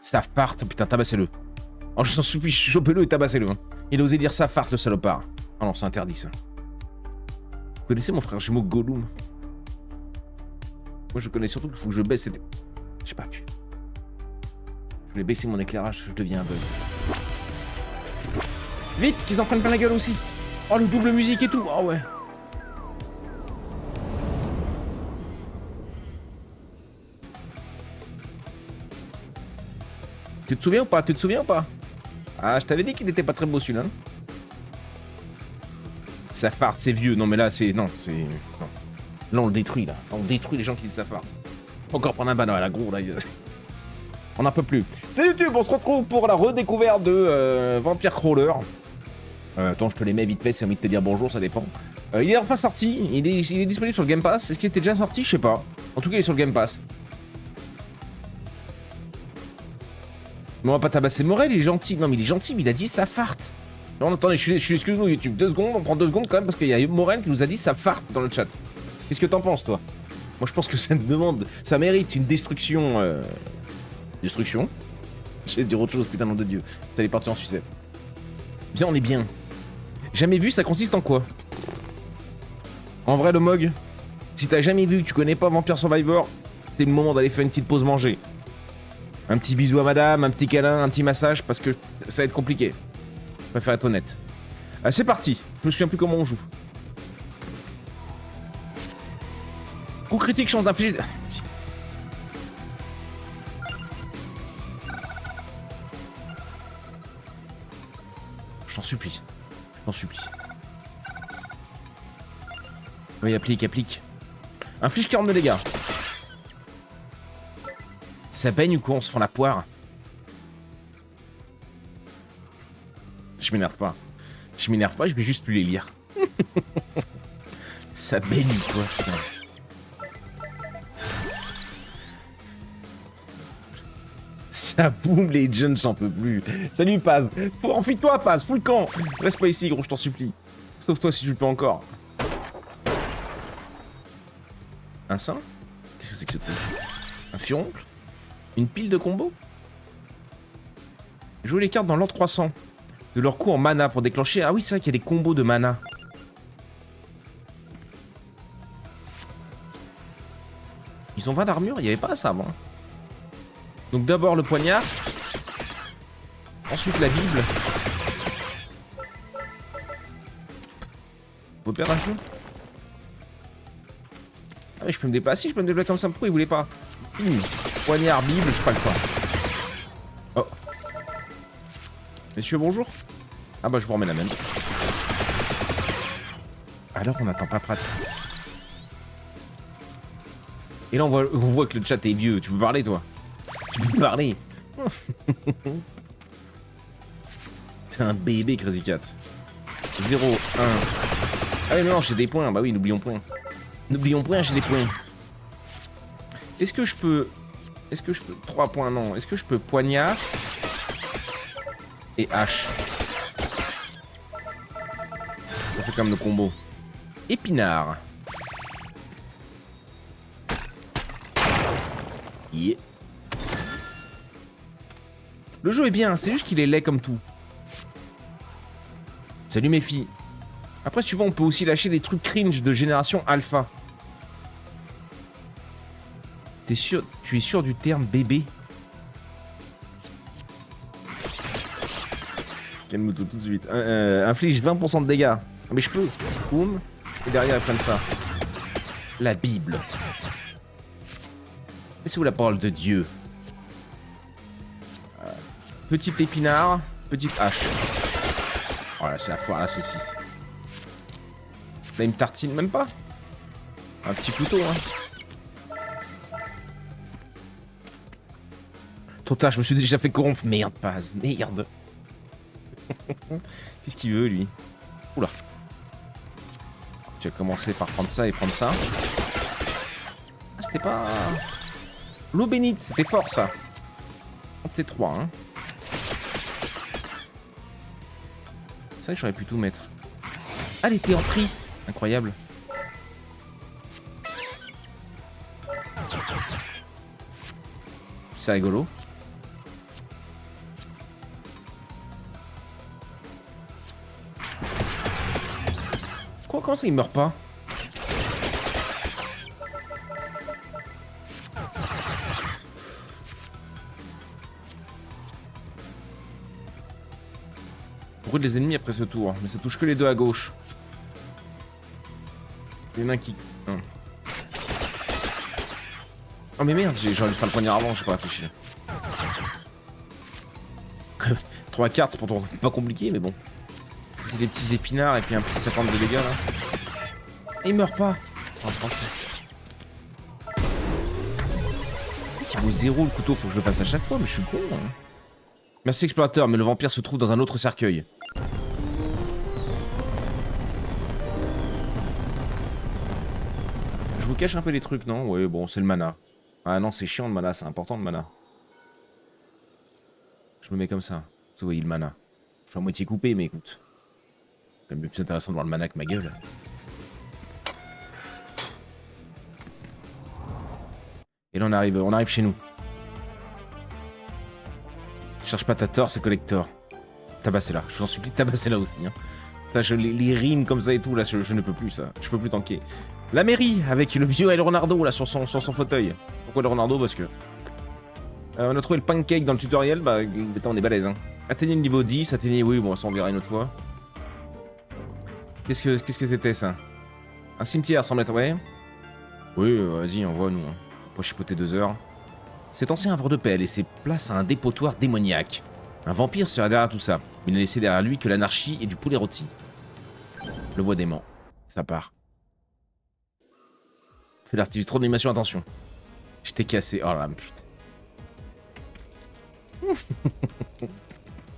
Ça farte, putain, tabassez-le. Oh, je s'en supplie, chopez-le et tabassez-le. Hein. Il a osé dire ça farte, le salopard. Oh non, c'est interdit, ça. Vous connaissez mon frère jumeau Gollum? Moi, je connais surtout qu'il faut que je baisse... Je sais pas, pu. Je voulais baisser mon éclairage, je deviens aveugle. Vite, qu'ils en prennent plein la gueule aussi. Oh, le double musique et tout. Oh, ouais. Tu te souviens ou pas? Tu te souviens ou pas? Ah, je t'avais dit qu'il était pas très beau celui-là. Ça farte, c'est vieux. Non, mais là, c'est... Non, c'est... Non. Là, on le détruit, là. On détruit les gens qui disent ça farte. Encore prendre un banner, là, gros, là. On n'en peut plus. Salut YouTube, on se retrouve pour la redécouverte de Vampire Crawler. Attends, je te les mets vite fait, c'est envie de te dire bonjour, ça dépend. Il est enfin sorti, il est disponible sur le Game Pass. Est-ce qu'il était déjà sorti? Je sais pas. En tout cas, il est sur le Game Pass. Mais on va pas tabasser Morel, il est gentil. Non, mais il est gentil, mais il a dit ça farte. Non, attendez, je suis excuse-nous YouTube, 2 secondes, on prend 2 secondes quand même, parce qu'il y a Morel qui nous a dit ça farte dans le chat. Qu'est-ce que t'en penses, toi? Moi, je pense que ça demande, ça mérite une destruction. Destruction? Je vais dire autre chose, putain, nom de Dieu. Ça allait partir en sucette. Viens, on est bien. Jamais vu, ça consiste en quoi? En vrai, le Mog, si t'as jamais vu, tu connais pas Vampire Survivor, c'est le moment d'aller faire une petite pause manger. Un petit bisou à madame, un petit câlin, un petit massage, parce que ça va être compliqué. Je préfère être honnête. C'est parti. Je me souviens plus comment on joue. Coup critique, chance d'infliger... Je t'en supplie. Je t'en supplie. Oui, applique, applique. Inflige 40 de dégâts. Ça baigne ou quoi? On se fend la poire. Je m'énerve pas. Je m'énerve pas, je vais juste plus les lire. Ça baigne ou quoi, putain. Ça boum, les jeunes, j'en peux plus. Salut, Paz. Enfuis-toi, Paz, fous le camp. Reste pas ici, gros, je t'en supplie. Sauve-toi si tu le peux encore. Un sein? Qu'est-ce que c'est que ce truc? Un furoncle? Une pile de combos? Jouer les cartes dans l'ordre 300. De leur coup en mana pour déclencher... Ah oui, c'est vrai qu'il y a des combos de mana. Ils ont 20 d'armure? Il n'y avait pas ça avant. Donc d'abord le poignard. Ensuite la Bible. Vous perdre un jeu? Ah mais je peux me déplacer, je peux me déplacer comme ça. Pourquoi il voulait pas? Poignard, Bible, je sais pas le quoi. Oh. Messieurs, bonjour. Ah bah je vous remets la même. Alors on n'attend pas Prat. Et là on voit que le chat est vieux. Tu peux parler toi? Tu peux parler. C'est un bébé Crazy Cat. 0, 1. Ah oui non, j'ai des points. Bah oui, n'oublions point. N'oublions point, j'ai des points. Est-ce que je peux... 3 points, non. Est-ce que je peux poignard et hache? Ça fait comme le combo. Épinard. Yeah. Le jeu est bien, c'est juste qu'il est laid comme tout. Salut mes filles. Après, si tu vois, on peut aussi lâcher des trucs cringe de génération alpha. T'es sûr, tu es sûr du terme bébé? Calme-toi tout de suite. Inflige 20% de dégâts. Mais je peux. Boum. Et derrière, ils prennent ça. La Bible. Laissez-vous la parole de Dieu. Petit épinard. Petite hache. Voilà, c'est la foire à la saucisse. Là, une tartine, même pas. Un petit couteau, hein. Trop tard, je me suis déjà fait corrompre. Merde, Paz. Merde. Qu'est-ce qu'il veut, lui? Oula. Tu vas commencer par prendre ça et prendre ça. Ah, c'était pas... L'eau bénite, c'était fort, ça. Entre ces trois, hein. C'est vrai que j'aurais pu tout mettre. Ah, elle était en free. Incroyable. C'est rigolo. Quoi, comment ça il meurt pas? Brûle les ennemis après ce tour, mais ça touche que les deux à gauche. Il y en a un qui... Non. Oh mais merde, j'aurais dû faire le poignard avant, j'ai pas réfléchi. 3 cartes, c'est pourtant pas compliqué, mais bon. Des petits épinards et puis un petit 50 de dégâts là. Et il meurt pas. Oh, français. Il vaut 0 le couteau, faut que je le fasse à chaque fois, mais je suis con. Hein. Merci explorateur, mais le vampire se trouve dans un autre cercueil. Je vous cache un peu les trucs, non? Ouais, bon, c'est le mana. Ah non, c'est chiant le mana, c'est important le mana. Je me mets comme ça. Vous voyez le mana. Je suis à moitié coupé, mais écoute. C'est quand même plus intéressant de voir le mana que ma gueule. Et là on arrive chez nous. Cherche pas ta tort, c'est collector. Tabassez-la, je vous en supplie, tabassez-la aussi. Hein. Ça, les rimes comme ça et tout, là, je ne peux plus ça. Je peux plus tanker. La mairie, avec le vieux El Renardo, là, sur son fauteuil. Pourquoi El Renardo? Parce que... on a trouvé le pancake dans le tutoriel, bah, on est balèze, hein. Atteignez le niveau 10, atteignez... Oui, bon, ça on verra une autre fois. Qu'est-ce que c'était, ça? Un cimetière, semble être... Ouais. Oui, vas-y, envoie-nous. Hein. Pas chipoter 2 heures. Cet ancien havre de paix a laissé place à un dépotoir démoniaque. Un vampire serait derrière tout ça. Il n'a laissé derrière lui que l'anarchie et du poulet rôti. Le bois d'aimant. Ça part. Fais l'artifice, trop d'animation, attention. Je t'ai cassé. Oh là, putain.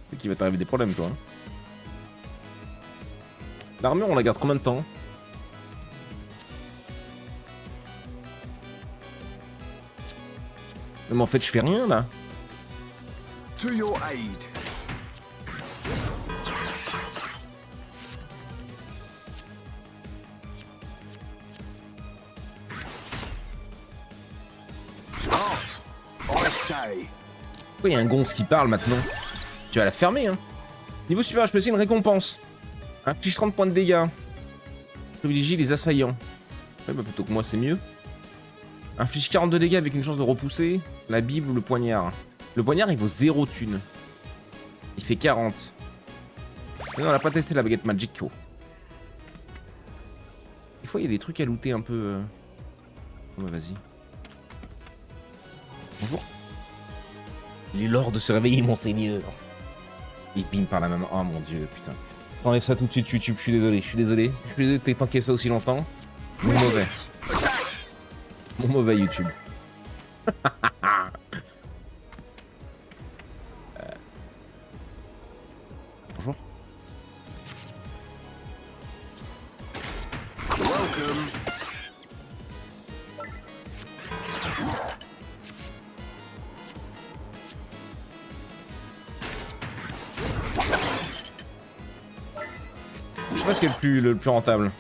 C'est qu'il va t'arriver des problèmes, toi. Hein. L'armure, on la garde combien de temps? Mais en fait, je fais rien, là. To your aid. Start, I say. Pourquoi il y a un gonze qui parle maintenant? Tu vas la fermer, hein. Niveau supérieur, je peux essayer une récompense. Inflige 30 points de dégâts. Privilégie les assaillants. Ouais, bah plutôt que moi, c'est mieux. Inflige 42 dégâts avec une chance de repousser. La Bible ou le poignard. Le poignard, il vaut 0 thune. Il fait 40. Mais non, on a pas testé la baguette Magico. Des fois, il y a des trucs à looter un peu... Oh bah vas-y. Bonjour. Il est l'heure de se réveiller, monseigneur. Il bim par la maman. Oh mon dieu, putain. Enlève ça tout de suite, YouTube. Je suis désolé, je suis désolé. Je suis désolé de t'aies tanké ça aussi longtemps. Mon mauvais. Mon mauvais YouTube. Bonjour. Welcome. Je sais pas ce qui est le plus rentable.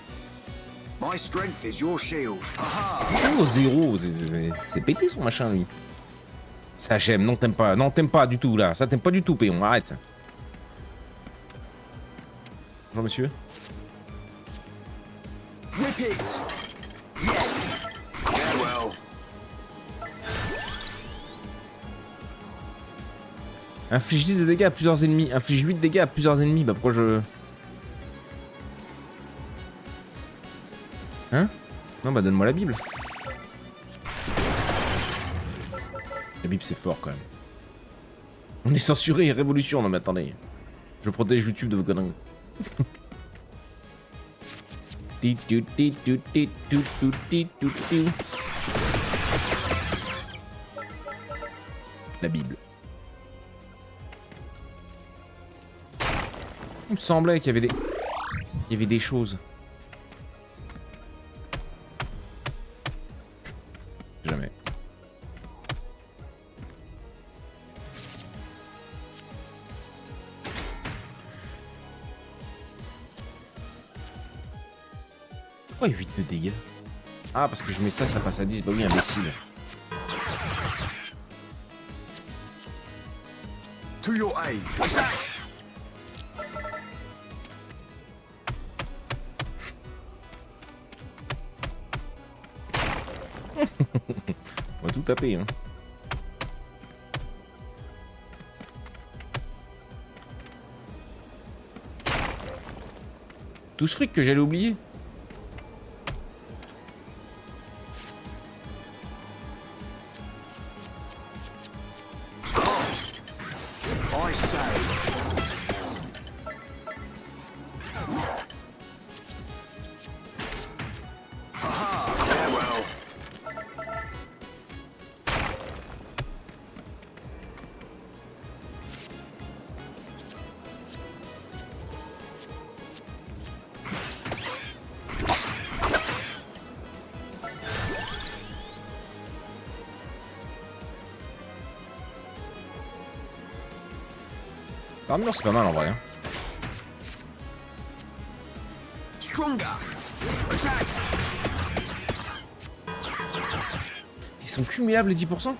My strength is your shield. Aha. Oh, 0, c'est pété son machin lui. Ça j'aime, non t'aimes pas, non t'aimes pas du tout là, ça t'aimes pas du tout Péon, arrête. Bonjour monsieur. Whip it. Yes. Farewell. Inflige 10 de dégâts à plusieurs ennemis, inflige 8 dégâts à plusieurs ennemis, bah pourquoi je... Hein? Non bah donne-moi la Bible. La Bible c'est fort quand même. On est censuré, révolution, non mais attendez. Je protège YouTube de vos conneries. La Bible. Il me semblait qu'il y avait des... Il y avait des choses. Jamais. Pourquoi 8 de dégâts? Ah, parce que je mets ça, ça passe à 10. Bah oui, imbécile. To your aid. taper. Hein. Tout ce fric que j'allais oublier. I say. Aha, farewell. L'armure c'est pas mal en vrai. Hein. Stronger. Attack. Ils sont cumulables les 10%.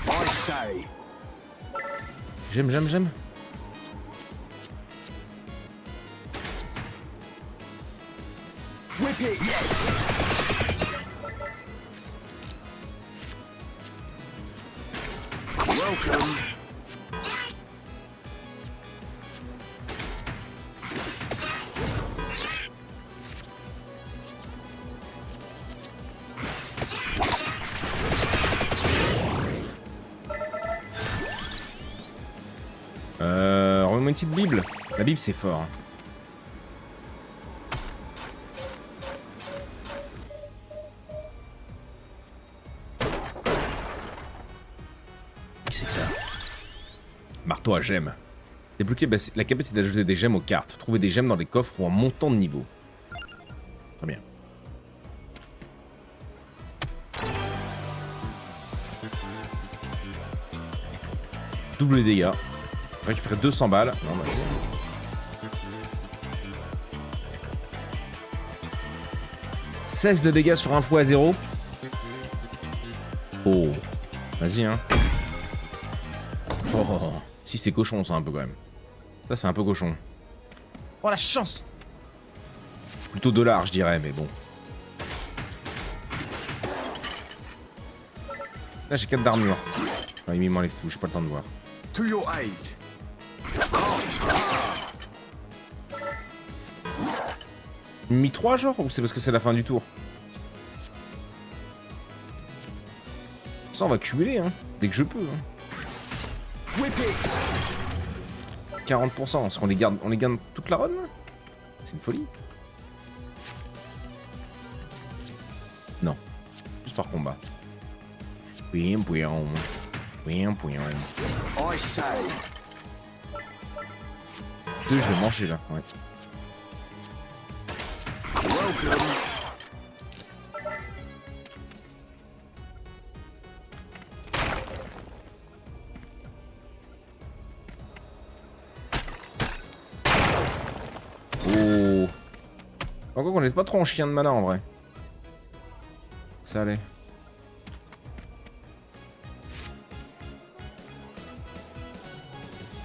I say. J'aime. Whip it, yes. Welcome. Remets une petite Bible. La Bible c'est fort. Hein. Qu'est-ce que c'est que ça? Marteau à gemmes. Débloquer la capacité d'ajouter des gemmes aux cartes. Trouver des gemmes dans les coffres ou en montant de niveau. Très bien. Double les dégâts. Récupérer 200 balles. Non, vas-y. « 16 de dégâts sur un fou à 0. Oh. Vas-y, hein. Oh. Si, c'est cochon, ça, un peu, quand même. Ça, c'est un peu cochon. Oh, la chance. Plutôt $, je dirais, mais bon. Là, j'ai 4 d'armure. Ah, il m'enlève tout, j'ai pas le temps de voir. To your aid. Mis 3 genre ou c'est parce que c'est la fin du tour? Ça on va cumuler hein, dès que je peux. Hein. Whip it. 40%, parce qu'on les garde, on les gagne toute la run là. C'est une folie. Non, juste par combat. I say. 2 je vais manger là, ouais. Welcome. Oh. Encore qu'on est pas trop en chien de mana en vrai. Ça allait.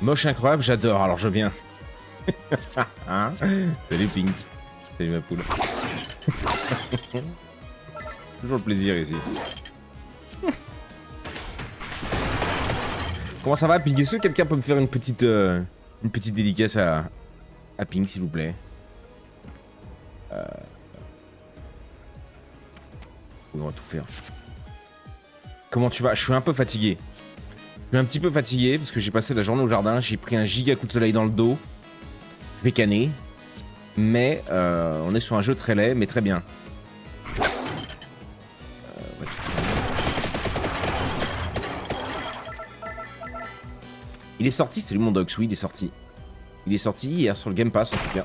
Moche incroyable, j'adore, alors je viens. Hein? Salut Pink. Salut ma poule. Toujours le plaisir ici. Comment ça va Pink? Est-ce que quelqu'un peut me faire une petite dédicace à Pink s'il vous plaît? Oui, on va tout faire. Comment tu vas? Je suis un peu fatigué. Je suis un petit peu fatigué parce que j'ai passé la journée au jardin, j'ai pris un giga coup de soleil dans le dos. Je vais canner. Mais on est sur un jeu très laid, mais très bien. Il est sorti, salut mon Dox, oui il est sorti. Il est sorti hier sur le Game Pass en tout cas.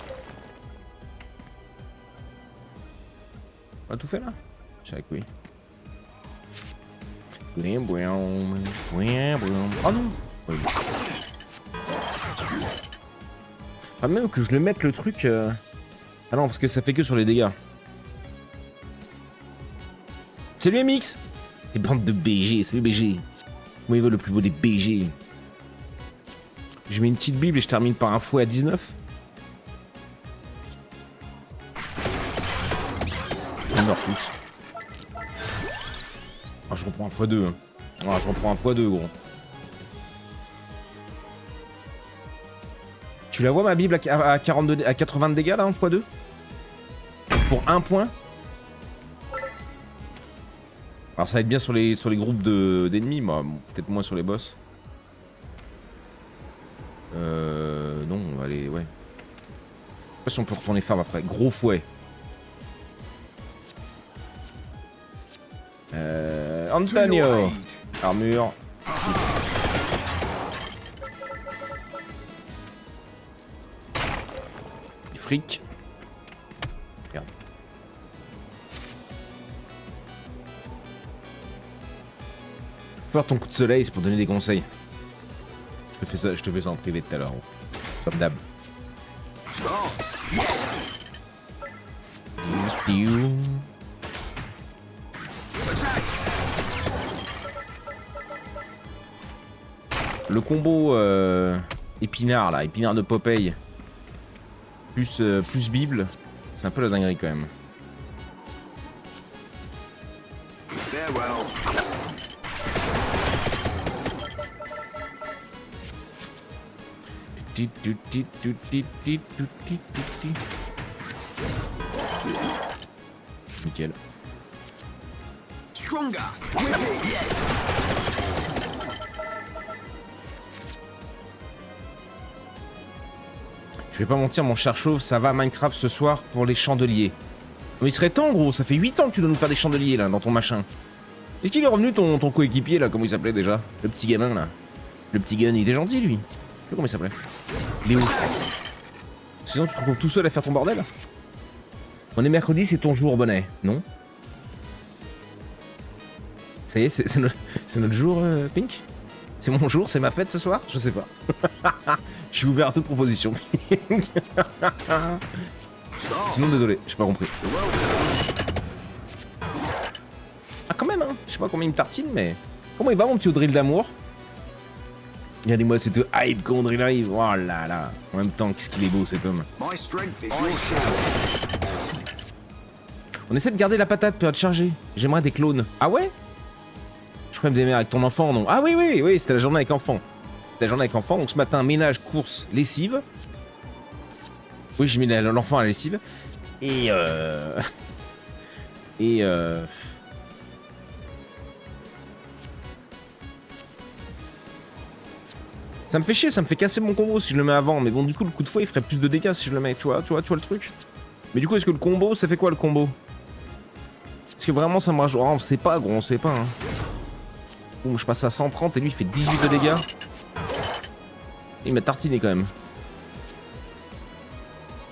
On a tout fait là? Je sais que oui. Oh non! Oui. Ah même que je le mette le truc... Ah non, parce que ça fait que sur les dégâts. Salut MX! Les bandes de BG, salut BG. Moi il veut le plus beau des BG. Je mets une petite bible et je termine par un fouet à 19. meurent tous. Ah, je reprends un x2. Hein. Ah, je reprends un x2, gros. Tu la vois, ma Bible, à 42, à 80 de dégâts, là, en x2 pour 1 point. Alors, ça va être bien sur les groupes d'ennemis, moi. Bon, peut-être moins sur les boss. Non, on va aller, ouais. Je sais pas si on peut retourner farm après. Gros fouet. Antonio. Armure. Du fric. Merde. Faut faire ton coup de soleil, c'est pour donner des conseils. Je te fais ça en privé tout à l'heure. Comme d'hab. Le combo épinard là, épinard de Popeye plus Bible, c'est un peu la dinguerie quand même. Nickel. Stronger. Whip it, yes. Je vais pas mentir, mon cher chauve, ça va Minecraft ce soir pour les chandeliers. Mais il serait temps, gros, ça fait 8 ans que tu dois nous faire des chandeliers là dans ton machin. Est-ce qu'il est revenu ton coéquipier là, comment il s'appelait déjà? Le petit gamin là. Le petit gun, il est gentil lui. Je sais pas comment il s'appelait. Léo, je crois. Sinon tu te retrouves tout seul à faire ton bordel? On est mercredi, c'est ton jour, bonnet, non? Ça y est, c'est notre jour, Pink? C'est mon jour, c'est ma fête ce soir? Je sais pas. Je suis ouvert à toute proposition. Sinon, désolé, j'ai pas compris. Ah, quand même, hein. Je sais pas combien il me tartine, mais... Comment il va, mon petit drill d'amour? Regardez-moi cette hype quand drill arrive. Oh là là. En même temps, qu'est-ce qu'il est beau, cet homme. On essaie de garder la patate, période chargée. J'aimerais des clones. Ah ouais? Je crois me démerder avec ton enfant, non? Ah oui, c'était la journée avec enfant. C'était la journée avec enfant, donc ce matin, ménage, course, lessive. Oui, j'ai mis l'enfant à la lessive. Et ça me fait chier, ça me fait casser mon combo si je le mets avant. Mais bon, du coup, le coup de fouet, il ferait plus de dégâts si je le mets, tu vois le truc. Mais du coup, est-ce que le combo, ça fait quoi le combo? Est-ce que vraiment ça me rajoute? Oh, on sait pas, gros, on sait pas, hein. Boum, je passe à 130 et lui, il fait 18 de dégâts. Il m'a tartiné quand même.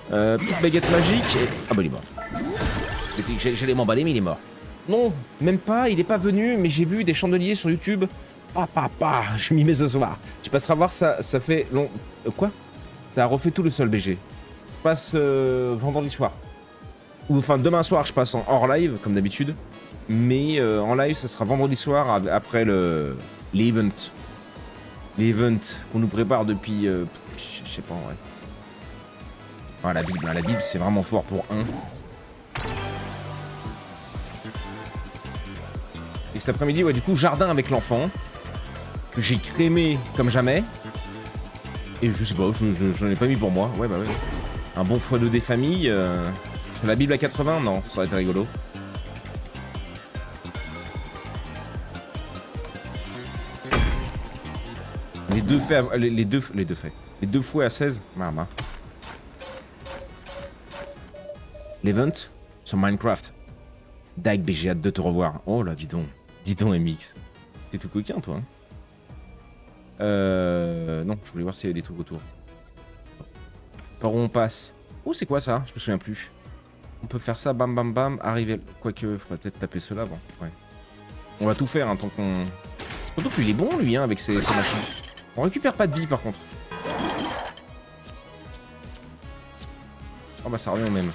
Petite baguette magique et... Ah bah il est mort. J'allais m'emballer mais il est mort. Non, même pas, il est pas venu, mais j'ai vu des chandeliers sur YouTube. Ah papa, je m'y mets ce soir. Tu passeras voir ça, ça fait long... Quoi? Ça a refait tout le sol BG. Je passe vendredi soir. Ou enfin demain soir je passe en hors live comme d'habitude. Mais en live ça sera vendredi soir après l'event. L'event qu'on nous prépare depuis... je sais pas en vrai. Ah, la Bible c'est vraiment fort pour 1. Et cet après-midi, ouais, du coup, jardin avec l'enfant. Que j'ai crémé comme jamais. Et je sais pas, je n'en ai pas mis pour moi. Ouais, bah ouais. Un bon x2 des familles. Sur la Bible à 80, non, ça aurait été rigolo. Les deux fouets à 16, marma. L'event sur Minecraft. Dag, j'ai hâte de te revoir. Oh là, dis donc MX. T'es tout coquin, toi. Non, je voulais voir s'il y avait des trucs autour. Par où on passe? Oh, c'est quoi ça? Je me souviens plus. On peut faire ça, bam bam bam, arriver. Quoique, faudrait peut-être taper cela avant. Ouais. On va tout faire, hein, tant qu'on. Surtout qu'il est bon, lui, hein, avec ses machins. On récupère pas de vie, par contre. Oh bah, ça revient au même.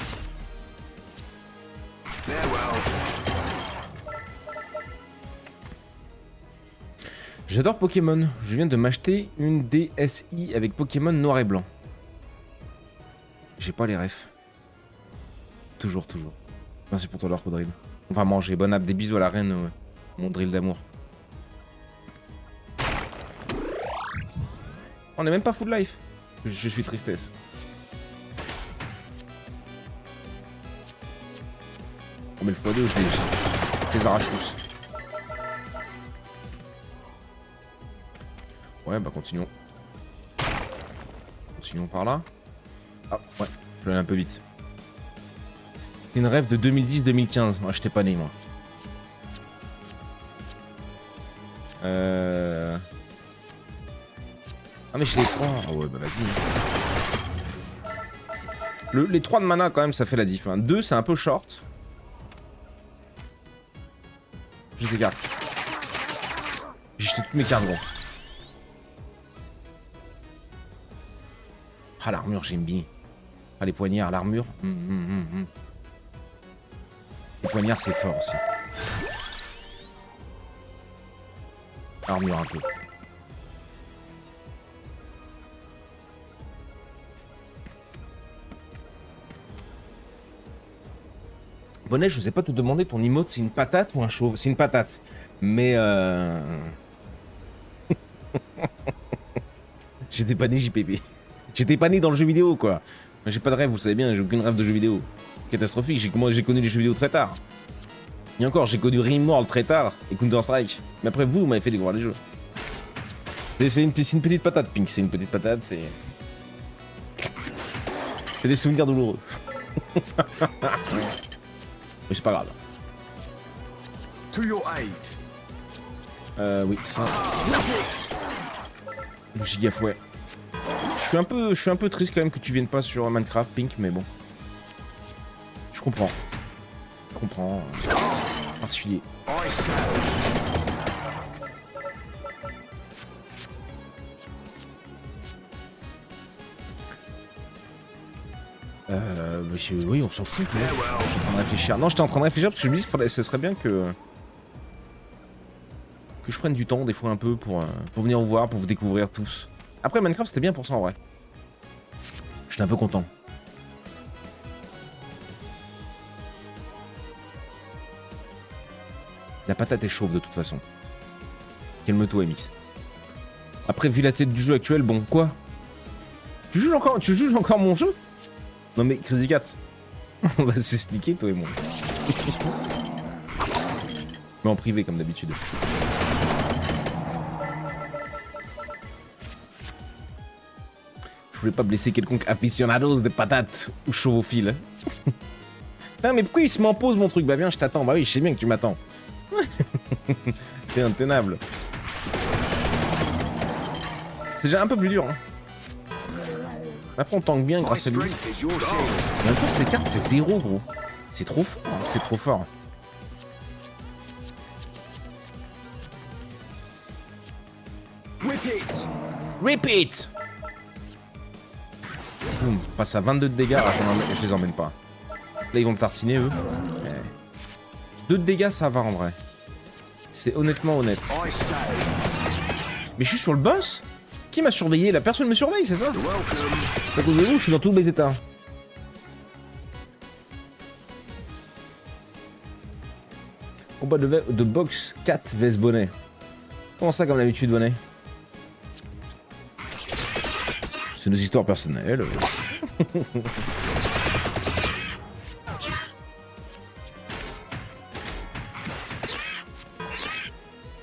J'adore Pokémon. Je viens de m'acheter une DSi avec Pokémon noir et blanc. J'ai pas les refs. Toujours. Merci pour ton leur drill. On va manger. Bonne app. Des bisous à la reine, mon drill d'amour. On est même pas full life. Je suis tristesse. On met le x2, je les arrache tous. Ouais, bah continuons. Continuons par là. Ah, ouais, je vais aller un peu vite. C'est une rêve de 2010-2015. Moi, j'étais pas né, moi. Ah, mais j'ai les 3. Ah ouais, bah vas-y. Les 3 de mana, quand même, ça fait la diff. 2, c'est un peu short. J'ai des cartes. J'ai jeté toutes mes cartes, gros. Ah, l'armure, j'aime bien. Ah, les poignards, l'armure. Les poignards, c'est fort aussi. Armure un peu. Bonnet, je sais pas te demander, ton emote, c'est une patate ou un chauve? C'est une patate. Mais J'étais pas né JPP. J'étais pas né dans le jeu vidéo, quoi. J'ai pas de rêve, vous savez bien, j'ai aucune rêve de jeu vidéo. Catastrophique, j'ai connu les jeux vidéo très tard. Et encore, j'ai connu Rimworld très tard et Counter-Strike. Mais après, vous m'avez fait découvrir les jeux. C'est une petite patate, Pink, c'est une petite patate, c'est... C'est des souvenirs douloureux. Mais c'est pas grave. To your aid. Oui, ça... Le gigafouet. Je suis un peu triste quand même que tu viennes pas sur Minecraft, Pink, mais bon. Je comprends. Je comprends. Particulier. Oui, on s'en fout. Je suis en train de réfléchir. Non, j'étais en train de réfléchir parce que je me dis que ce serait bien que je prenne du temps des fois un peu pour venir vous voir, pour vous découvrir tous. Après, Minecraft, c'était bien pour ça en vrai. J'étais un peu content. La patate est chauve de toute façon. Calme-toi, MX. Après, vu la tête du jeu actuel, bon, quoi? Tu juges encore mon jeu? Non mais, Crazy Cat, on va s'expliquer, toi et moi. Mais en privé, comme d'habitude. Je voulais pas blesser quelconque aficionados de patates ou chauvophiles. Non mais pourquoi il se m'impose mon truc? Bah viens, je t'attends. Bah oui, je sais bien que tu m'attends. T'es intenable. C'est déjà un peu plus dur. Hein. Après on tank bien grâce à lui. Mais en plus ces cartes c'est 0 gros. C'est trop fort, hein. C'est trop fort. Repeat. Repeat. Boum, passe à 22 de dégâts, je les emmène pas. Là ils vont me tartiner eux. 2 de dégâts ça va en vrai. C'est honnêtement honnête. Mais je suis sur le boss? Qui m'a surveillé? La personne me surveille, c'est ça? C'est à cause de vous, je suis dans tous mes états. Combat de boxe 4 vs bonnet. Comment ça comme d'habitude bonnet? C'est nos histoires personnelles.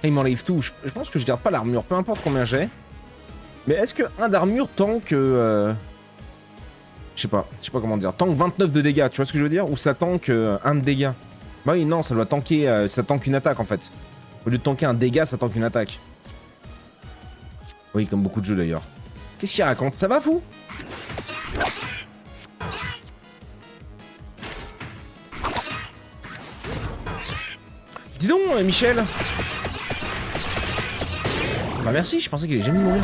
Il m'enlève tout. Je pense que je garde pas l'armure, peu importe combien j'ai. Mais est-ce que un d'armure tank je sais pas comment dire. Tank 29 de dégâts, tu vois ce que je veux dire? Ou ça tank 1 de dégâts? Bah oui, non, ça doit tanker, ça tank une attaque en fait. Au lieu de tanker un dégât, ça tank une attaque. Oui, comme beaucoup de jeux d'ailleurs. Qu'est-ce qu'il raconte? Ça va, vous? Dis donc, Michel. Bah merci, je pensais qu'il allait jamais mourir.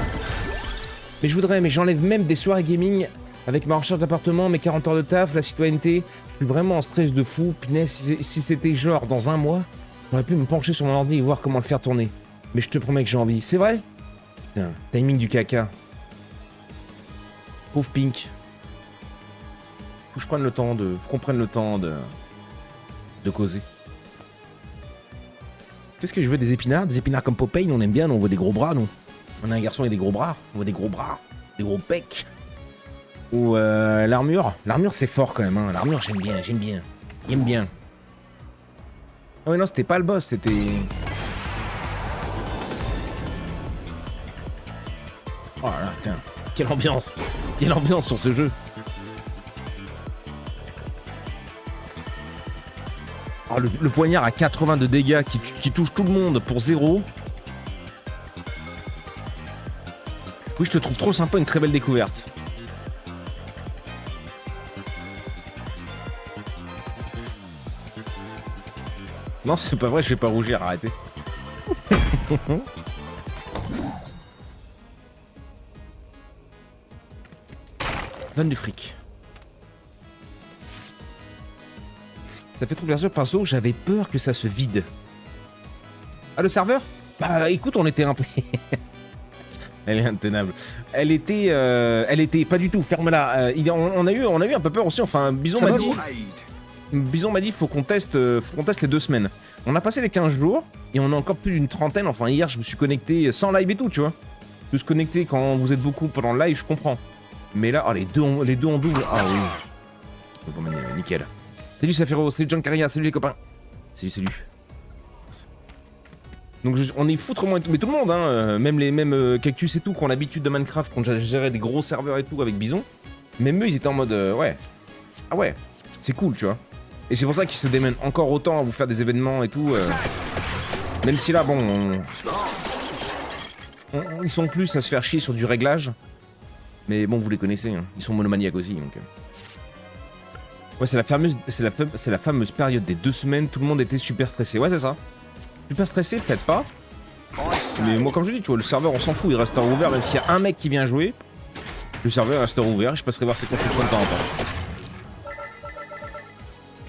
Mais je voudrais, mais j'enlève même des soirées gaming avec ma recherche d'appartement, mes 40 heures de taf, la citoyenneté. Je suis vraiment en stress de fou. Punaise, si c'était genre dans un mois, j'aurais pu me pencher sur mon ordi et voir comment le faire tourner. Mais je te promets que j'ai envie. C'est vrai? Putain, timing du caca. Pauvre Pink. Faut que je prenne le temps de... Faut qu'on prenne le temps de... de causer. Qu'est-ce que je veux, des épinards? Des épinards comme Popeye, on aime bien, nous, on veut des gros bras, nous. On a un garçon avec des gros bras, on veut des gros bras, des gros pecs. Ou l'armure. L'armure, c'est fort quand même, hein. L'armure, j'aime bien. J'aime bien. Ah ouais, non, c'était pas le boss, c'était... Oh là là, putain. Quelle ambiance. Quelle ambiance sur ce jeu. Oh, le poignard à 80 de dégâts qui touche tout le monde pour 0. Oui, je te trouve trop sympa, une très belle découverte. Non, c'est pas vrai, je vais pas rougir, arrêtez. Donne du fric. Ça fait trop plaisir parce que j'avais peur que ça se vide. Ah, le serveur? Bah écoute, on était un peu... Elle est intenable. Elle était pas du tout, ferme-la. On a eu un peu peur aussi, enfin, Bison m'a dit... Bison m'a dit faut qu'on teste les 2 semaines. On a passé les 15 jours et on a encore plus d'une trentaine. Enfin hier je me suis connecté sans live et tout, tu vois. De se connecter quand vous êtes beaucoup pendant le live, je comprends. Mais là, oh, les deux en double. Ah oui. Bon, nickel. Salut Safiro, salut John Caria, salut les copains. Salut. Donc on est foutrement, mais tout le monde, hein, même Cactus et tout, qui ont l'habitude de Minecraft, quand j'ai géré des gros serveurs et tout avec Bison. Même eux ils étaient en mode ouais. Ah ouais, c'est cool, tu vois. Et c'est pour ça qu'ils se démènent encore autant à vous faire des événements et tout. Même si là, bon, ils sont plus à se faire chier sur du réglage. Mais bon, vous les connaissez, hein. Ils sont monomaniaques aussi, donc... Ouais, c'est la fameuse période des 2 semaines, tout le monde était super stressé. Ouais, c'est ça. Super stressé, peut-être pas. Mais moi, comme je dis, tu vois, le serveur, on s'en fout, il restera ouvert, même s'il y a un mec qui vient jouer. Le serveur restera ouvert, je passerai voir ses constructions de temps en temps.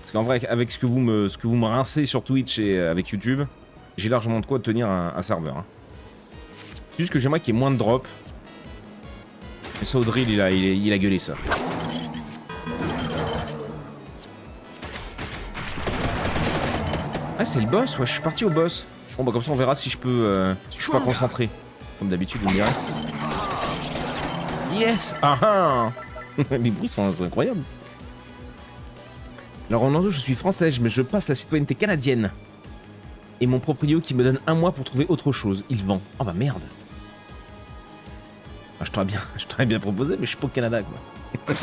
Parce qu'en vrai, avec ce que vous me rincez sur Twitch et avec YouTube, j'ai largement de quoi tenir un serveur. Hein. C'est juste que j'aimerais qu'il y ait moins de drops. Et ça, Audril, il a gueulé ça. Ah, c'est le boss? Ouais, je suis parti au boss. Bon, bah, comme ça, on verra si je peux. Si je suis pas concentré. Comme d'habitude, vous me direz. Yes! Ah ah! Les bruits sont incroyables. Alors, Ronaldo, je suis français, mais je passe la citoyenneté canadienne. Et mon proprio qui me donne 1 mois pour trouver autre chose. Il vend. Oh bah merde. Ah, je t'aurais bien proposé, mais je suis pas au Canada, quoi.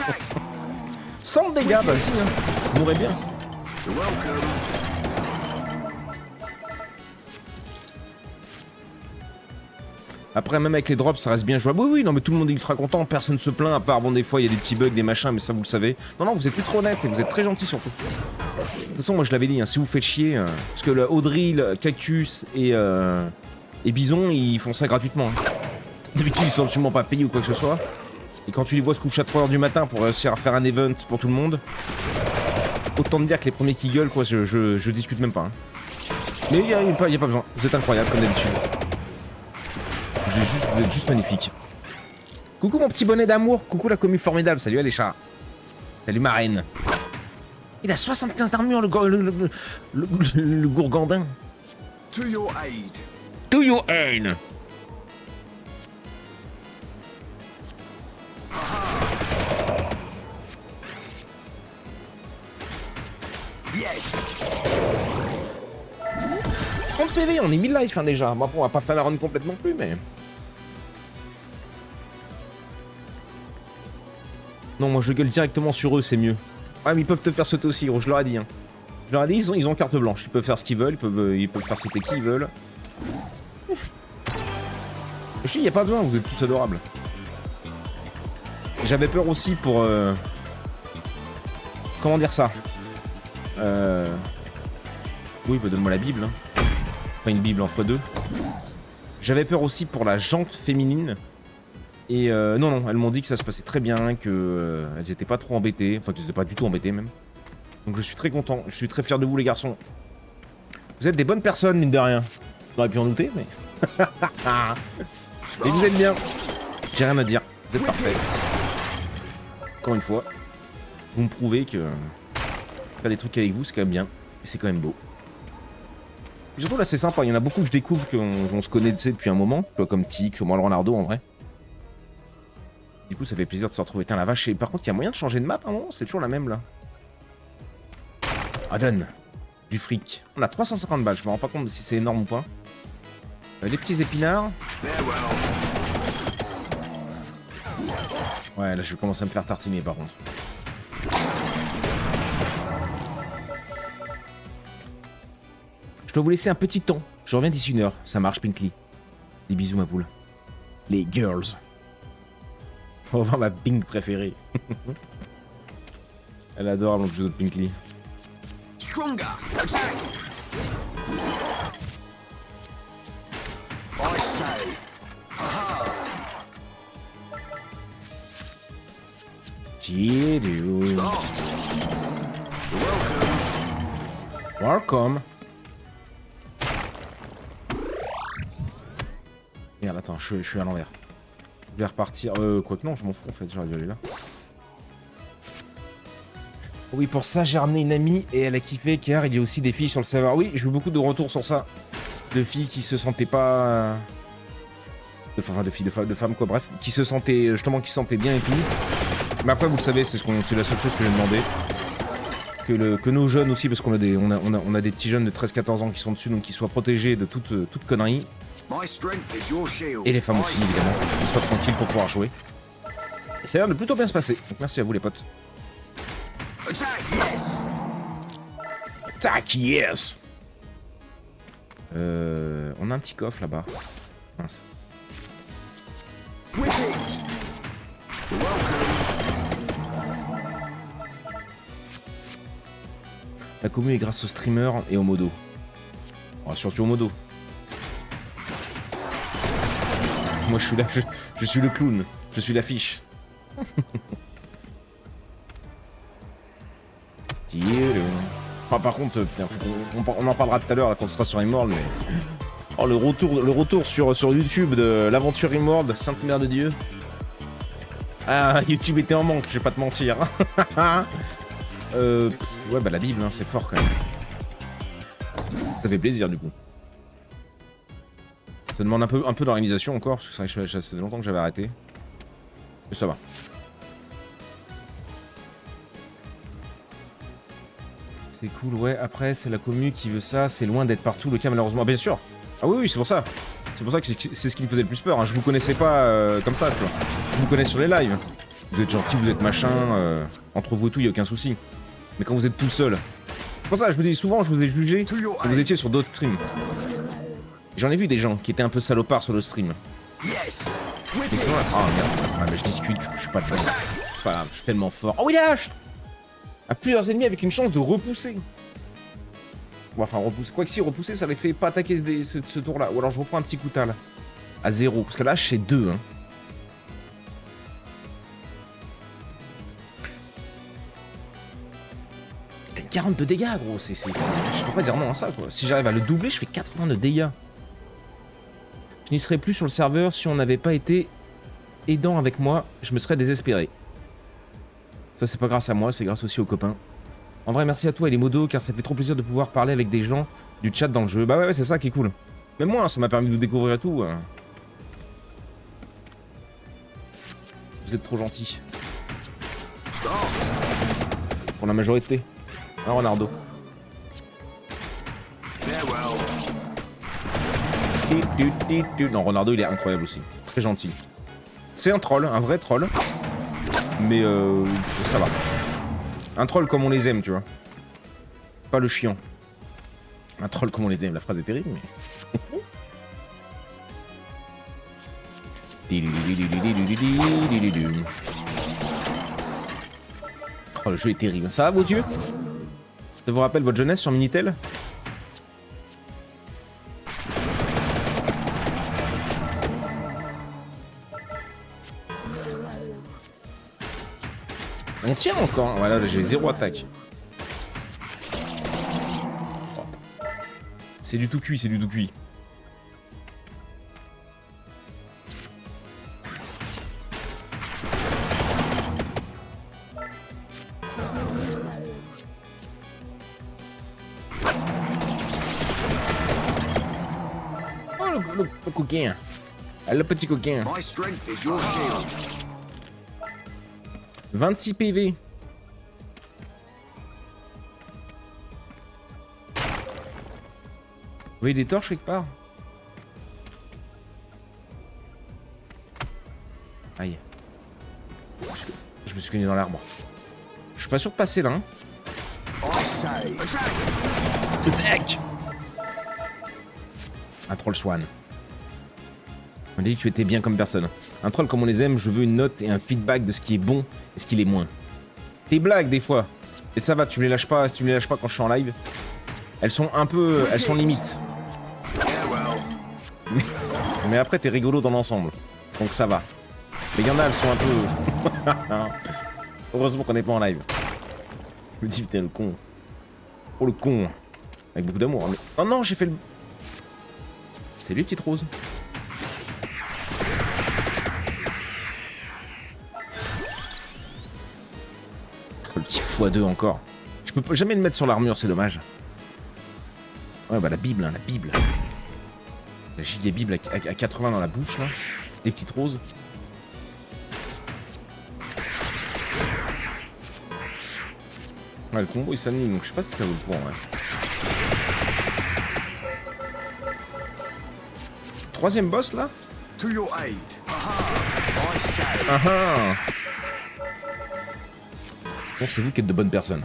100 dégâts, bah si, hein. Je mourrais bien. Après, même avec les drops, ça reste bien jouable. Oui, oui, non, mais tout le monde est ultra content, personne se plaint, à part, bon, des fois, il y a des petits bugs, des machins, mais ça, vous le savez. Non, non, vous êtes ultra honnête et vous êtes très gentil, surtout. De toute façon, moi, je l'avais dit, hein, si vous faites chier, parce que le Audrey, le Cactus et Bison, ils font ça gratuitement. Hein. D'habitude, ils sont absolument pas payés ou quoi que ce soit. Et quand tu les vois se coucher à 3h du matin pour réussir à faire un event pour tout le monde, autant te dire que les premiers qui gueulent, quoi, je discute même pas. Hein. Mais il y a pas besoin, vous êtes incroyable, comme d'habitude. Vous êtes juste magnifique. Coucou mon petit bonnet d'amour, coucou la commu formidable, salut les chats. Salut ma reine. Il a 75 d'armure le gourgandin. To your aid. To your aid. Yes. 30 PV, on est 1000 life hein, déjà. Bon, on va pas faire la run complète non plus, mais... Non, moi je gueule directement sur eux, c'est mieux. Ouais, mais ils peuvent te faire sauter aussi, gros, je leur ai dit. Hein. Je leur ai dit, ils ont carte blanche. Ils peuvent faire ce qu'ils veulent, ils peuvent faire sauter qui ils veulent. Je dis, y a pas besoin, vous êtes tous adorables. J'avais peur aussi pour... Comment dire ça Oui, bah donne-moi la Bible. Hein. Pas une Bible en x2. J'avais peur aussi pour la jante féminine. Et non, elles m'ont dit que ça se passait très bien, qu'elles étaient pas trop embêtées. Enfin, qu'elles étaient pas du tout embêtées même. Donc je suis très content, je suis très fier de vous les garçons. Vous êtes des bonnes personnes, mine de rien. J'aurais pu en douter, mais... Et vous êtes bien. J'ai rien à dire, vous êtes parfaits. Encore une fois, vous me prouvez que faire des trucs avec vous, c'est quand même bien. C'est quand même beau. Et surtout là c'est sympa, il y en a beaucoup que je découvre qu'on se connaît depuis un moment, comme Tic, moi le Ronaldo en vrai. Du coup ça fait plaisir de se retrouver. Tiens la vache, et par contre il y a moyen de changer de map, non? C'est toujours la même là. Ah donne du fric. On a 350 balles, je me rends pas compte si c'est énorme ou pas. Les petits épinards. Ouais là je vais commencer à me faire tartiner par contre. Je dois vous laisser un petit temps. Je reviens d'ici 1 heure. Ça marche, Pinkly. Des bisous, ma poule. Les girls. On va voir ma Pink préférée. Elle adore le jeu de Pinkly. Stronger. Attack. I say. Aha. Welcome. Welcome. Merde, attends, je suis à l'envers. Je vais repartir. Quoique non, je m'en fous en fait, j'aurais dû aller là. Oui, pour ça, j'ai ramené une amie et elle a kiffé car il y a aussi des filles sur le serveur. Oui, j'ai eu beaucoup de retours sur ça. De filles qui se sentaient pas. Enfin, de filles, de femmes quoi, bref. Qui se sentaient, justement, qui se sentaient bien et tout. Mais après, vous le savez, c'est la seule chose que j'ai demandé. Que nos jeunes aussi, parce qu'on a des, on a des petits jeunes de 13-14 ans qui sont dessus, donc qu'ils soient protégés de toute connerie. Et les femmes aussi, évidemment, qu'ils soient tranquilles pour pouvoir jouer. Et ça a l'air de plutôt bien se passer. Donc merci à vous les potes. Attack, yes. On a un petit coffre là-bas. Mince. La commu est grâce aux streamers et aux modos. Oh, surtout aux modos. Moi je suis là, je suis le clown, je suis l'affiche. Oh, par contre, on en parlera tout à l'heure quand on sera sur Rimworld, mais... Oh le retour sur YouTube de l'aventure Rimworld, Sainte Mère de Dieu. Ah, YouTube était en manque, je vais pas te mentir. Ouais bah la Bible, hein, c'est fort quand même. Ça fait plaisir du coup. Ça demande un peu d'organisation encore, parce que ça fait longtemps que j'avais arrêté. Mais ça va. C'est cool, ouais. Après, c'est la commu qui veut ça. C'est loin d'être partout le cas, malheureusement. Bien sûr. Ah oui, c'est pour ça. C'est pour ça que c'est ce qui me faisait le plus peur. Hein. Je vous connaissais pas comme ça, tu vois. Je vous connais sur les lives. Vous êtes gentil, vous êtes machin. Entre vous et tout, il n'y a aucun souci. Mais quand vous êtes tout seul. C'est pour ça, je vous dis souvent, je vous ai jugé quand vous étiez sur d'autres streams. J'en ai vu des gens qui étaient un peu salopards sur le stream. Mais sinon, là... Ah merde. Ah, mais je discute, je suis pas de face. C'est pas grave, je suis tellement fort. Oh, il lâche à plusieurs ennemis avec une chance de repousser. Bon, enfin, repousser. Quoi que si, repousser, ça les fait pas attaquer ce tour-là. Ou alors je reprends un petit coup là. À 0. Parce que là, c'est 2. Hein. Putain, 40 de dégâts, gros. Je peux pas dire non à ça, quoi. Si j'arrive à le doubler, je fais 80 de dégâts. Je n'y serais plus sur le serveur si on n'avait pas été aidant avec moi. Je me serais désespéré. Ça, c'est pas grâce à moi, c'est grâce aussi aux copains. En vrai, merci à toi et les modos, car ça fait trop plaisir de pouvoir parler avec des gens du chat dans le jeu. Bah ouais, c'est ça qui est cool. Même moi, ça m'a permis de vous découvrir et tout. Vous êtes trop gentils. Pour la majorité. Hein, Ronaldo. Non, Ronaldo, il est incroyable aussi. Très gentil. C'est un troll, un vrai troll. Mais ça va. Un troll comme on les aime, tu vois. Pas le chiant. Un troll comme on les aime. La phrase est terrible, mais... Oh, le jeu est terrible. Ça va, vos yeux? Ça vous rappelle votre jeunesse sur Minitel? On tient encore. Voilà, j'ai 0 attaque. C'est du tout cuit, c'est du tout cuit. le coquin. Ah, le petit coquin. My strength is your shield. 26 PV. Vous voyez des torches quelque part? Aïe. Je me suis cogné dans l'arbre. Je suis pas sûr de passer là. Hein. I say, Attack! Un troll swan. On dit que tu étais bien comme personne. Un troll comme on les aime, je veux une note et un feedback de ce qui est bon et ce qui l'est moins. Tes blagues des fois. Et ça va, tu me les lâches pas, tu me les lâches pas quand je suis en live. Elles sont un peu. Elles sont limites. yeah, well, Mais après t'es rigolo dans l'ensemble. Donc ça va. Mais il y en a, elles sont un peu. Heureusement qu'on n'est pas en live. Je me dis putain le con. Oh le con. Avec beaucoup d'amour. Mais... Oh non, j'ai fait le. Salut petite rose. Oh, le petit x2 encore. Je peux jamais le mettre sur l'armure, c'est dommage. Ouais bah la Bible, hein, la Bible. La giga Bible à 80 dans la bouche là. Des petites roses. Ouais, le combo il s'anime donc je sais pas si ça vaut le point. Ouais. Troisième boss là. to your aid. Aha, I say. Ah ah. Bon, c'est vous qui êtes de bonnes personnes.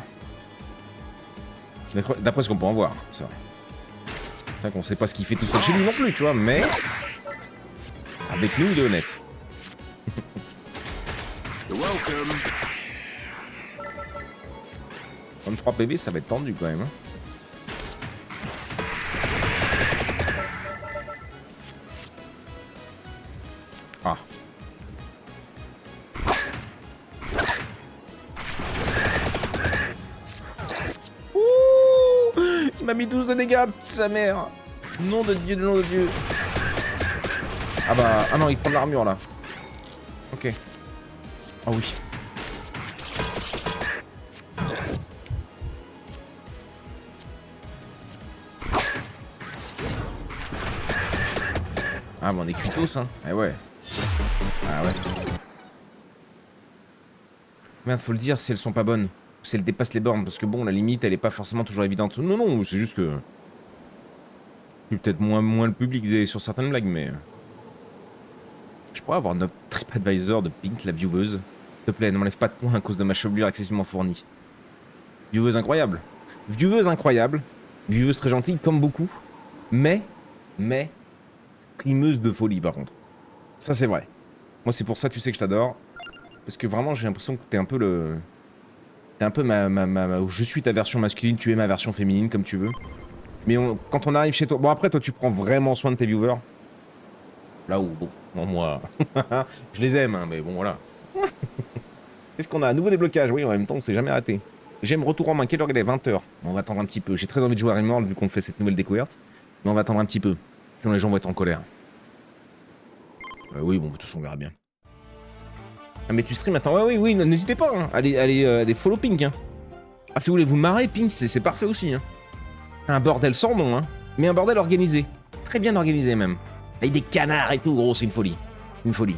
D'après ce qu'on peut en voir, c'est vrai. C'est vrai qu'on sait pas ce qu'il fait tout seul chez lui non plus, tu vois, mais... Avec nous, il est honnête. You're welcome. 23 PV, ça va être tendu quand même. Hein. Ah. Ouh, il m'a mis 12 de dégâts, sa mère. Nom de Dieu, nom de Dieu. Ah bah, ah non, il prend de l'armure là. Ok. Ah oui. Ah bah on est cuitos hein. Eh ouais. Ah ouais. Merde, faut le dire si elles sont pas bonnes. Si elles dépassent les bornes. Parce que bon, la limite, elle est pas forcément toujours évidente. Non, non, c'est juste que... Je suis peut-être moins le public sur certaines blagues, mais... Je pourrais avoir notre TripAdvisor de Pink, la vieweuse. S'il te plaît, ne m'enlève pas de points à cause de ma chevelure excessivement fournie. Vieweuse incroyable. Vieweuse incroyable. Vieweuse très gentille, comme beaucoup. Mais... Streameuse de folie, par contre. Ça, c'est vrai. Moi, c'est pour ça, tu sais que je t'adore. Parce que vraiment, j'ai l'impression que t'es un peu le... T'es un peu je suis ta version masculine, tu es ma version féminine, comme tu veux. Mais quand on arrive chez toi... Bon, après, toi, tu prends vraiment soin de tes viewers. Là où, bon, moi... je les aime, hein, mais bon, voilà. Qu'est-ce qu'on a? Un nouveau déblocage. Oui, en même temps, on s'est jamais raté. J'aime retour en main. Quelle heure il est? 20h. On va attendre un petit peu. J'ai très envie de jouer à Rimworld vu qu'on fait cette nouvelle découverte. Mais on va attendre un petit peu. Sinon, les gens vont être en colère. Oui, bon, de toute façon, on verra bien. Ah, mais tu stream, attends. Ouais, oui, n'hésitez pas. Hein. Allez follow Pink. Hein. Ah, si vous voulez vous marrer, Pink, c'est parfait aussi. Hein. C'est un bordel sans nom, hein. Mais un bordel organisé. Très bien organisé, même. Avec des canards et tout, gros, c'est une folie. Une folie.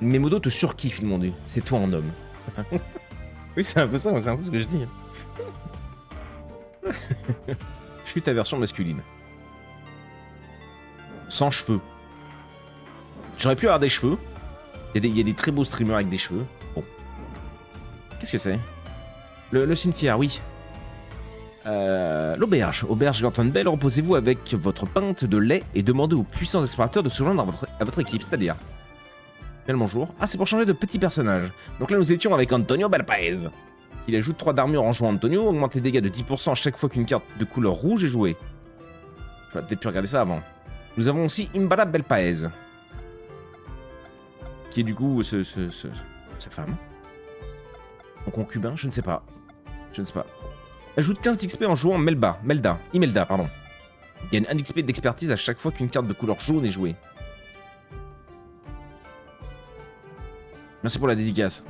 Mes modos te surkiffent, ils m'ont dit. C'est toi en homme. Oui, c'est un peu ça, c'est un peu ce que je dis. Je suis ta version masculine. Sans cheveux. J'aurais pu avoir des cheveux. Il y a des très beaux streamers avec des cheveux. Bon. Qu'est-ce que c'est? Le cimetière, oui. L'auberge. Auberge Gorton Bell, reposez-vous avec votre pinte de lait et demandez aux puissants explorateurs de se joindre à votre équipe, c'est-à-dire... Quel bonjour. Ah, c'est pour changer de petit personnage. Donc là, nous étions avec Antonio Belpaez. Il ajoute 3 d'armure en jouant Antonio, augmente les dégâts de 10% à chaque fois qu'une carte de couleur rouge est jouée. J'aurais peut-être pu regarder ça avant. Nous avons aussi Imbala Belpaez. Qui est du coup sa femme. Son concubin, je ne sais pas. Je ne sais pas. Ajoute 15 XP en jouant Imelda, pardon. Gagne 1 XP d'expertise à chaque fois qu'une carte de couleur jaune est jouée. Merci pour la dédicace.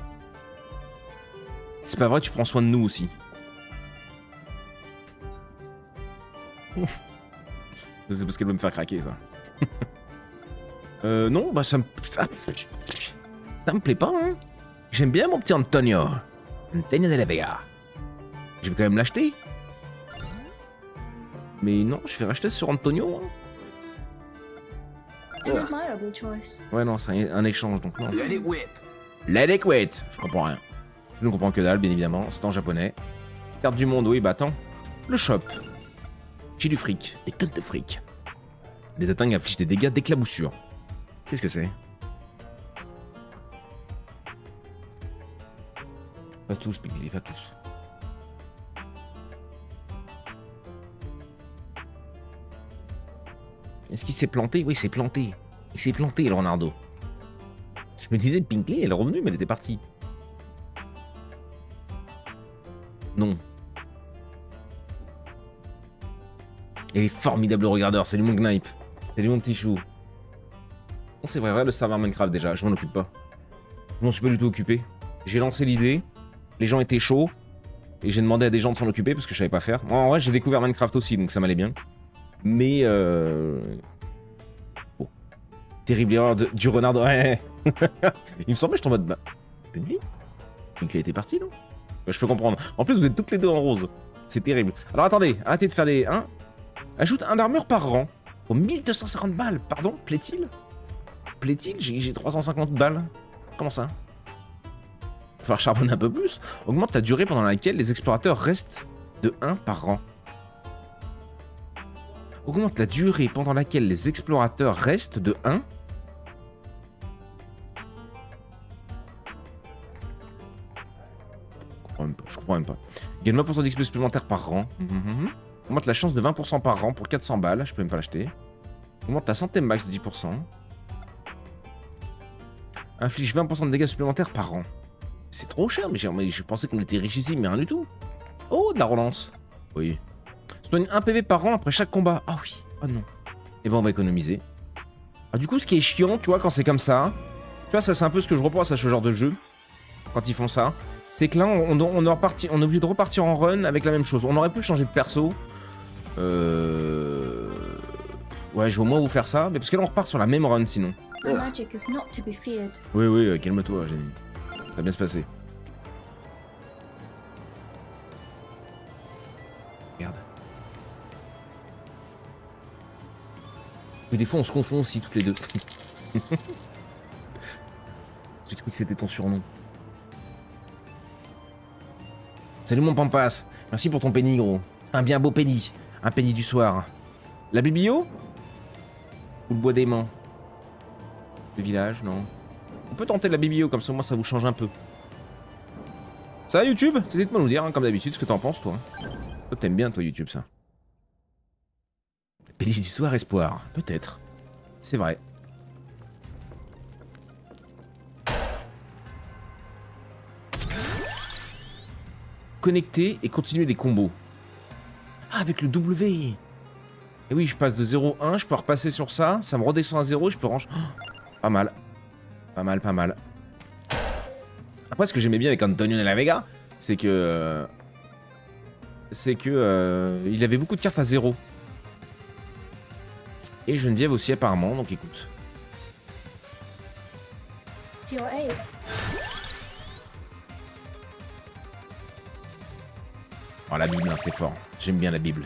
C'est pas vrai, tu prends soin de nous aussi. C'est parce qu'elle veut me faire craquer, ça. Non, bah ça me plaît pas, hein. J'aime bien mon petit Antonio. Antonio de la Vega. Je vais quand même l'acheter. Mais non, je vais racheter sur Antonio. Hein. An admirable choice. Ouais, non, c'est un échange, donc non. Let it whip. Let it quit. Je comprends rien. Je ne comprends que dalle, bien évidemment. C'est en japonais. Carte du monde, oui, bah attends. Le shop. J'ai du fric. Des tonnes de fric. Les atteintes infligent des dégâts d'éclaboussure. Qu'est-ce que c'est? Pas tous, Piglet, pas tous. Est-ce qu'il s'est planté? Oui, il s'est planté. Il s'est planté, Leonardo. Je me disais, Pinkley, elle est revenue, mais elle était partie. Non. Il est formidable, le regardeur. C'est lui mon knipe. C'est lui mon petit chou. Non, c'est vrai, le serveur Minecraft déjà. Je m'en occupe pas. Je m'en suis pas du tout occupé. J'ai lancé l'idée. Les gens étaient chauds. Et j'ai demandé à des gens de s'en occuper parce que je savais pas faire. Moi, en vrai, j'ai découvert Minecraft aussi, donc ça m'allait bien. Mais bon. Terrible erreur du renard. Ouais. Il me semblait, je suis en mode. Bah. Pinkley était parti, non? Ouais, je peux comprendre. En plus, vous êtes toutes les deux en rose. C'est terrible. Alors attendez, arrêtez de faire des. Hein. Ajoute un armure par rang. Pour 1250 balles. Pardon, plaît-il? Plaît-il? J'ai 350 balles. Comment ça? Il va falloir charbonner un peu plus. Augmente la durée pendant laquelle les explorateurs restent de 1 par rang. Augmente la durée pendant laquelle les explorateurs restent de 1. Je comprends même pas. Gagne 20% d'XP supplémentaire par rang. Augmente la chance de 20% par rang pour 400 balles. Je peux même pas l'acheter. Augmente la santé max de 10%. Inflige 20% de dégâts supplémentaires par rang. C'est trop cher, mais je pensais qu'on était riche ici, mais rien du tout. Oh, de la relance. Oui. Soigne 1 PV par rang après chaque combat. Ah oui. Ah non. Et ben on va économiser. Ah, du coup, ce qui est chiant, tu vois, quand c'est comme ça, tu vois, ça c'est un peu ce que je reproche à ce genre de jeu, quand ils font ça, c'est que là, on est obligé de repartir en run avec la même chose. On aurait pu changer de perso. Ouais, je vais au moins vous faire ça, mais parce que là, on repart sur la même run sinon. My magic is not to be feared. Oui, oui, calme-toi, Jenny. Ça va bien se passer. Merde. Mais des fois, on se confond aussi, toutes les deux. J'ai cru que c'était ton surnom. Salut mon Pampas. Merci pour ton penny, gros. C'est un bien beau penny. Un penny du soir. La biblio? Ou le bois d'aimant? Le village, non. On peut tenter la biblio, comme ça, moi, ça vous change un peu. Ça va, YouTube? T'hésites pas à nous dire, hein, comme d'habitude, ce que t'en penses, toi. Toi, t'aimes bien, toi, YouTube, ça. Penny du soir, espoir. Peut-être. C'est vrai. Connecter et continuer des combos. Ah, avec le W. Et oui, je passe de 0-1, je peux repasser sur ça, ça me redescend à 0, je peux ranger... Oh, pas mal. Pas mal, pas mal. Après, ce que j'aimais bien avec Antonio de la Vega, c'est que... il avait beaucoup de cartes à 0. Et Geneviève aussi, apparemment, donc écoute. To your aid. Oh, la Bible, hein, c'est fort. J'aime bien la Bible.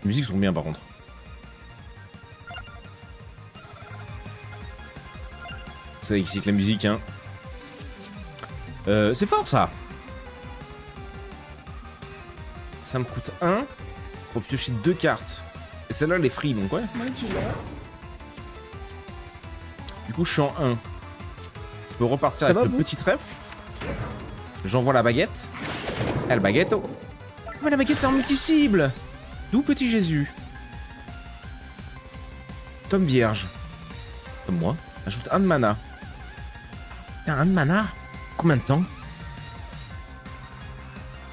Les musiques sont bien, par contre. Vous savez ici que la musique, hein. C'est fort, ça. Ça me coûte 1 pour piocher 2 cartes. Et celle-là, elle est free, donc ouais. Du coup, je suis en 1. Je peux repartir avec le petit trèfle. J'envoie la baguette. Et le baguette. Oh. Mais la baguette, c'est en multi-cible. D'où petit Jésus. Tome vierge. Comme moi. Ajoute 1 de mana. Putain, 1 de mana? Combien de temps?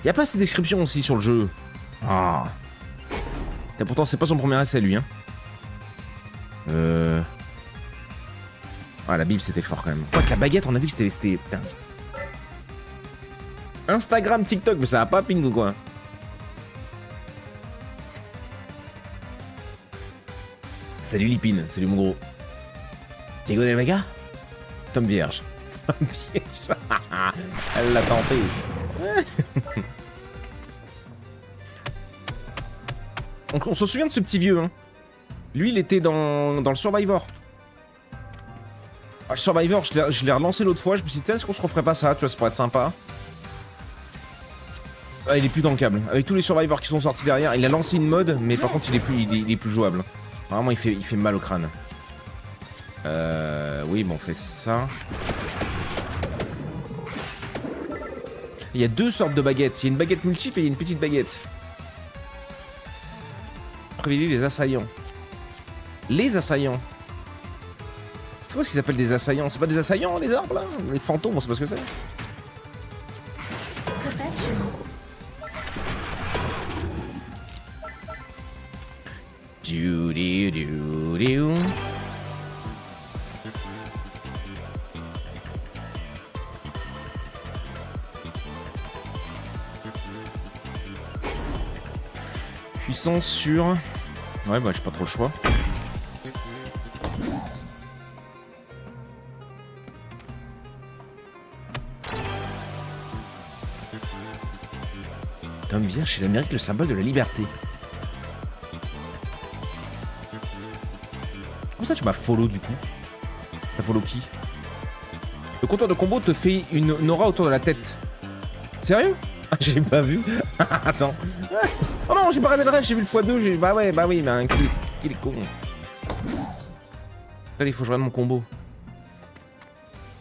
Y'a pas assez de descriptions aussi sur le jeu. Ah. Et pourtant, c'est pas son premier essai, lui. Hein. Ah, la Bible, c'était fort quand même. Quoi que la baguette, on a vu que c'était... Putain. Instagram, TikTok, mais ça va pas ping ou quoi? Salut Lipine, salut mon gros. Diego Del Vega? Tom Vierge. Tom Vierge. Elle l'a tenté. On se souvient de ce petit vieux, hein. Lui, il était dans le Survivor. Ah, le Survivor, je l'ai relancé l'autre fois. Je me suis dit, est-ce qu'on se referait pas ça? Tu vois, ça pourrait être sympa. Ah, il est plus dans le câble. Avec tous les Survivors qui sont sortis derrière, il a lancé une mode, mais par contre, il est plus jouable. Vraiment, il fait mal au crâne. Oui, bon, on fait ça. Il y a deux sortes de baguettes. Il y a une baguette multiple et il y a une petite baguette. Privilégie les assaillants. Les assaillants. C'est quoi ce qu'ils appellent des assaillants? C'est pas des assaillants, les arbres, là? Les fantômes, on sait pas ce que c'est. Perfection. Puissance sur... Ouais, bah j'ai pas trop le choix. Tom Vierge, chez l'Amérique, le symbole de la liberté. Comment ça tu m'as follow du coup? T'as follow qui? Le compteur de combo te fait une aura autour de la tête. Sérieux? J'ai pas vu. Attends. Oh non, j'ai pas regardé le reste, j'ai vu le x2. Bah oui, mais qu'il est con. Allez, il faut que je regarde mon combo.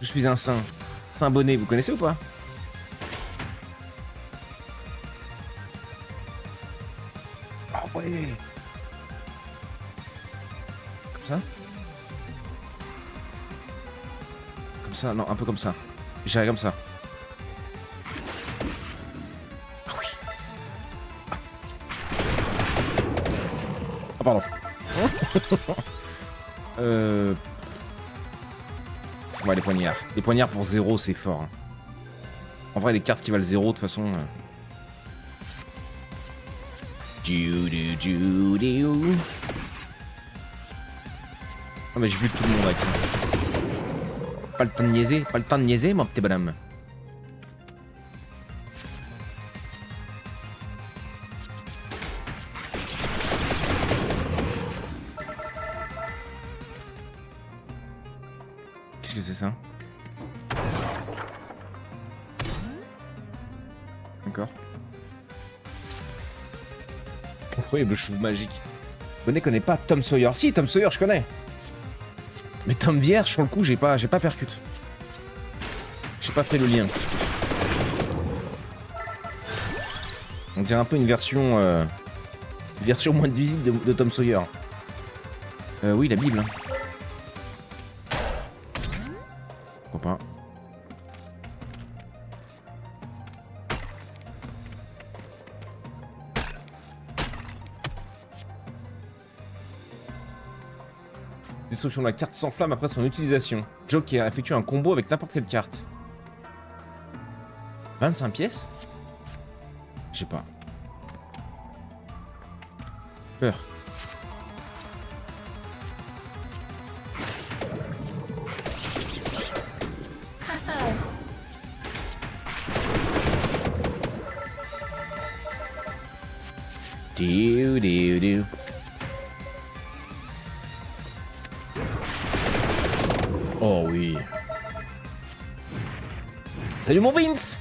Je suis un saint. Saint bonnet, vous connaissez ou pas? Oh ouais. Comme ça? Comme ça, non, un peu comme ça. J'irai comme ça. Ah oui. Ah pardon. Ouais, les poignards. Les poignards pour 0, c'est fort. Hein. En vrai, les cartes qui valent 0, de toute façon... Ah mais j'ai vu tout le monde avec ça. Pas le temps de niaiser, mon petit bonhomme. Qu'est-ce que c'est ça? D'accord. Oui, le cheveu magique. Bonnet connaît pas Tom Sawyer. Si, Tom Sawyer, je connais. Mais Tom Vierge, sur le coup, j'ai pas percute. J'ai pas fait le lien. On dirait un peu une version moins de visite de Tom Sawyer. Oui, la Bible. Hein. Pourquoi pas. Destruction de la carte sans flamme après son utilisation. Joker effectue un combo avec n'importe quelle carte. 25 pièces? Je sais pas. Peur. Do. Oh oui. Salut mon Vince.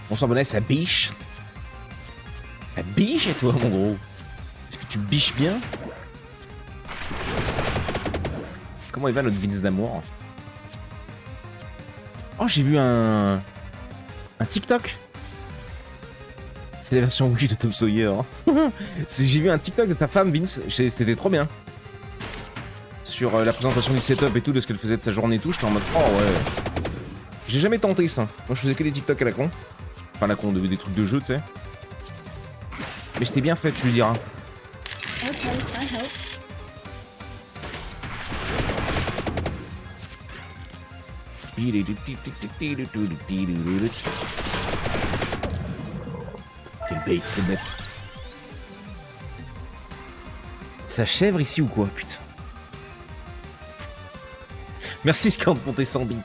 Bonsoir bonnet, ça biche. Ça biche et toi mon gros. Est-ce que tu biches bien? Comment il va notre Vince d'amour? Oh j'ai vu un TikTok. C'est la version Wii de Tom Sawyer. J'ai vu un TikTok de ta femme Vince. C'était trop bien. Sur la présentation du setup et tout, de ce qu'elle faisait de sa journée et tout, j'étais en mode oh ouais. J'ai jamais tenté ça. Moi je faisais que des TikTok à la con. Enfin à la con, des trucs de jeu, tu sais. Mais c'était bien fait, tu lui diras. Okay, I help. Quel bait, quel bête. Ça chèvre ici ou quoi, putain. Merci Scand pour tes 100 bits.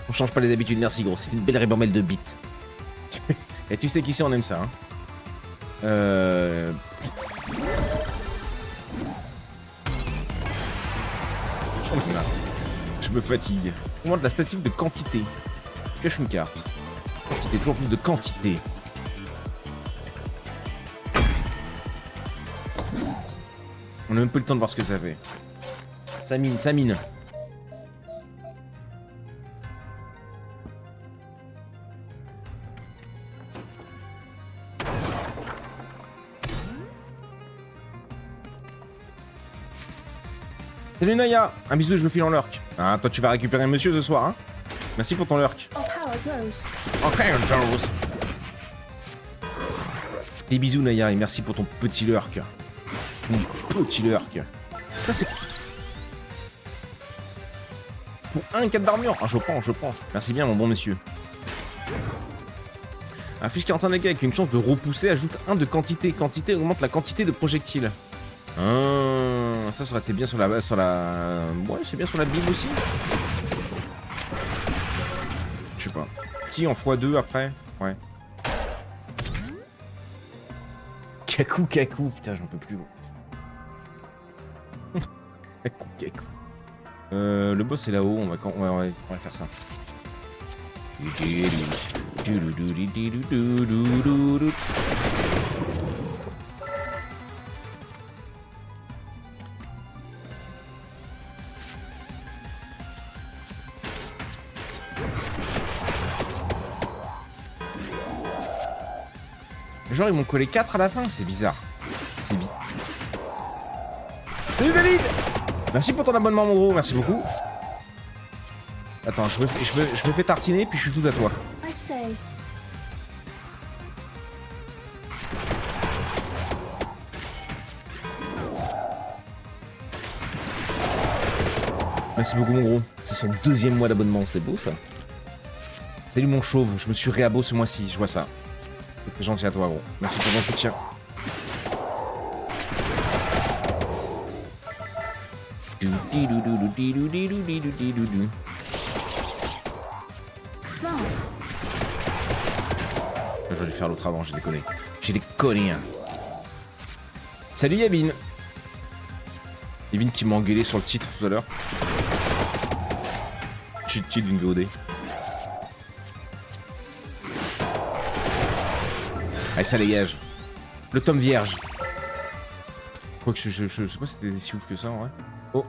On change pas les habitudes, merci gros. C'est une belle ribambelle de bits. Et tu sais qu'ici on aime ça, hein. J'en ai marre. Je me fatigue. On demande de la statistique de quantité. Je cache une carte. Quantité, toujours plus de quantité. On a même pas le temps de voir ce que ça fait. Ça mine, ça mine. Salut Naya, un bisou, je le file en lurk. Ah, toi tu vas récupérer monsieur ce soir, hein. Merci pour ton lurk. Oh, power goes. Okay, Rose. Des bisous Naya et merci pour ton petit lurk. Ton petit lurk. Ça c'est... Pour un 4 d'armure. Ah je prends, je prends. Merci bien mon bon monsieur. Un fiche 45 dégâts avec une chance de repousser ajoute 1 de quantité. Quantité augmente la quantité de projectiles. Ça aurait été bien sur la... Ouais, c'est bien sur la Bible aussi. Je sais pas. Si, en x2 après. Ouais. Kakou, kakou. Putain, j'en peux plus. Kakou, kakou. Le boss est là-haut. On va faire ça. Genre ils m'ont collé 4 à la fin, c'est bizarre. C'est bizarre. Salut David! Merci pour ton abonnement mon gros, merci beaucoup. Attends, je me fais tartiner puis je suis tout à toi. I say. Merci beaucoup mon gros. C'est son 2e mois d'abonnement, c'est beau ça. Salut mon chauve, je me suis réabo ce mois-ci, je vois ça. C'est très gentil à toi gros. Merci pour ton soutien. Smart. J'aurais dû faire l'autre avant, j'ai déconné. J'ai déconné. Hein. Salut Yavin. Yavin qui m'a engueulé sur le titre tout à l'heure. Cheat d'une VOD. Allez, ça dégage. Le tome vierge. Quoique je sais pas si c'était si ouf que ça en vrai. Oh.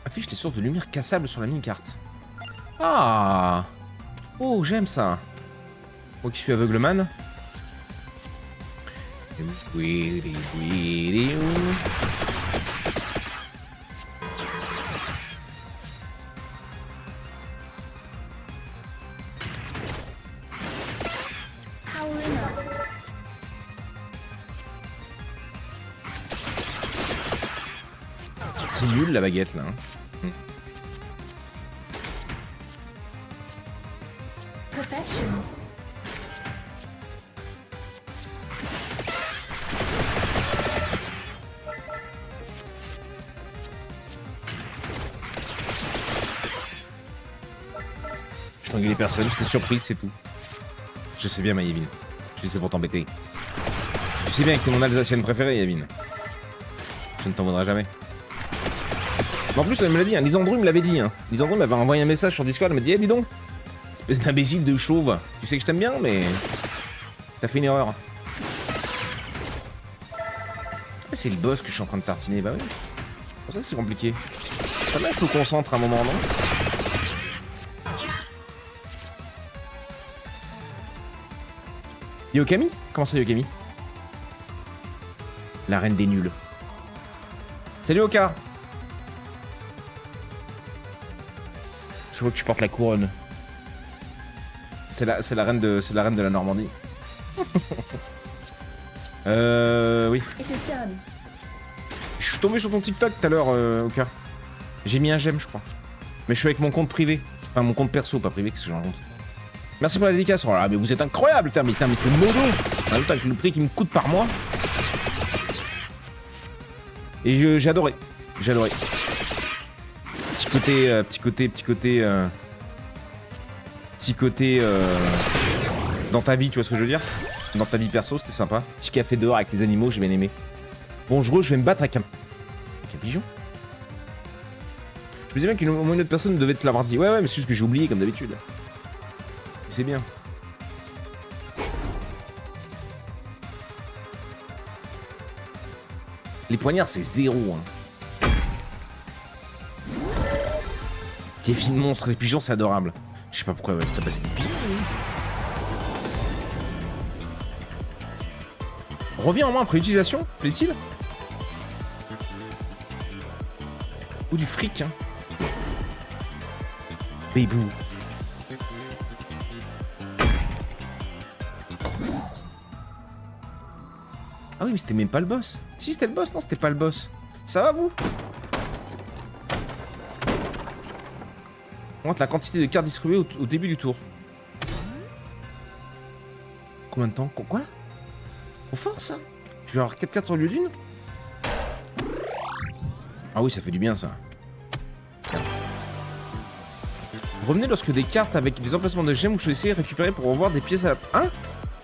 Affiche les sources de lumière cassables sur la mini-carte. Ah. Oh, j'aime ça. Moi qui suis aveugleman. Powering up. C'est nul la baguette là. Hein. Perfection. Je t'ai engueulé personne, j'étais surprise, c'est tout. Je sais bien, ma Yavin. Je dis c'est pour t'embêter. Tu sais bien que mon Alsacienne préférée, Yavin. Je ne t'en voudrais jamais. Mais en plus, elle me l'a dit, hein. Lisandro me l'avait dit. Hein. Lisandro m'avait envoyé un message sur Discord, elle m'a dit, eh, dis donc, espèce d'imbécile de chauve. Tu sais que je t'aime bien, mais t'as fait une erreur. Ah, c'est le boss que je suis en train de tartiner, bah oui. C'est pour ça que c'est compliqué. Ça va, je me concentre à un moment, non? Yokami? Comment ça, Yokami? La reine des nuls. Salut Oka. Je vois que tu portes la couronne. C'est la reine de la Normandie. Oui. It is done. Je suis tombé sur ton TikTok tout à l'heure, Oka. J'ai mis un j'aime, je crois. Mais je suis avec mon compte privé. Enfin, mon compte perso, pas privé, qu'est-ce que j'en raconte. Merci pour la dédicace. Oh là, mais vous êtes incroyable, putain, mais c'est modo. En même temps, avec le prix qui me coûte par mois. Et j'ai adoré. J'ai adoré. Petit côté dans ta vie, tu vois ce que je veux dire? Dans ta vie perso, c'était sympa. Petit café dehors avec les animaux, j'ai bien aimé. Bon, je vais me battre avec un pigeon. Je me disais bien qu'au moins une autre personne devait te l'avoir dit. Ouais, mais c'est juste que j'ai oublié comme d'habitude. C'est bien. Les poignards, c'est 0. Hein. Défi de monstre, les pigeons, c'est adorable. Je sais pas pourquoi, ouais, t'as passé des pigeons. Reviens en main après utilisation, plaît-il? Ou du fric, hein. Bébou. Ah oui, mais c'était même pas le boss. Si, c'était le boss. Non, c'était pas le boss. Ça va, vous? On montre la quantité de cartes distribuées au début du tour. Combien de temps? Quoi? Au fort, ça? Je vais avoir 4 cartes au lieu d'une? Ah oui, ça fait du bien, ça. Revenez lorsque des cartes avec des emplacements de gemmes, vous choisissez récupérer pour revoir des pièces à la... Hein?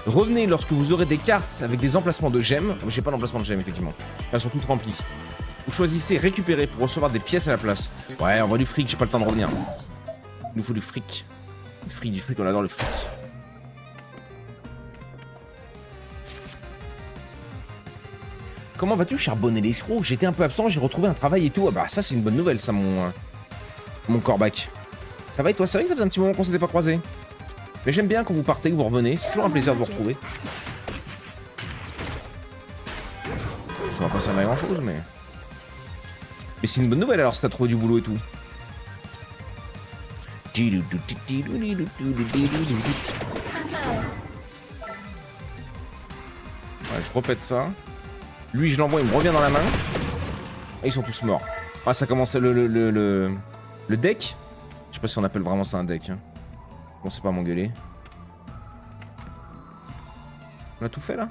Revenez lorsque vous aurez des cartes avec des emplacements de gemmes. J'ai pas d'emplacement de gemmes, effectivement. Elles sont toutes remplies. Vous choisissez récupérer pour recevoir des pièces à la place. Ouais, on voit du fric, j'ai pas le temps de revenir. Il nous faut du fric. Du fric, on adore le fric. Comment vas-tu, charbonner l'escroc? J'étais un peu absent, j'ai retrouvé un travail et tout. Ah bah ça, c'est une bonne nouvelle, ça, mon corbac. Ça va et toi? C'est vrai que ça faisait un petit moment qu'on s'était pas croisés. Mais j'aime bien quand vous partez, que vous revenez. C'est toujours un plaisir de vous retrouver. Ça va pas servir à grand chose, mais... Mais c'est une bonne nouvelle alors si t'as trouvé du boulot et tout. Ouais, je repète ça. Lui, je l'envoie, il me revient dans la main. Et ils sont tous morts. Ah, ça commence le deck. Je sais pas si on appelle vraiment ça un deck. Hein. Bon, c'est pas m'engueuler. On a tout fait là?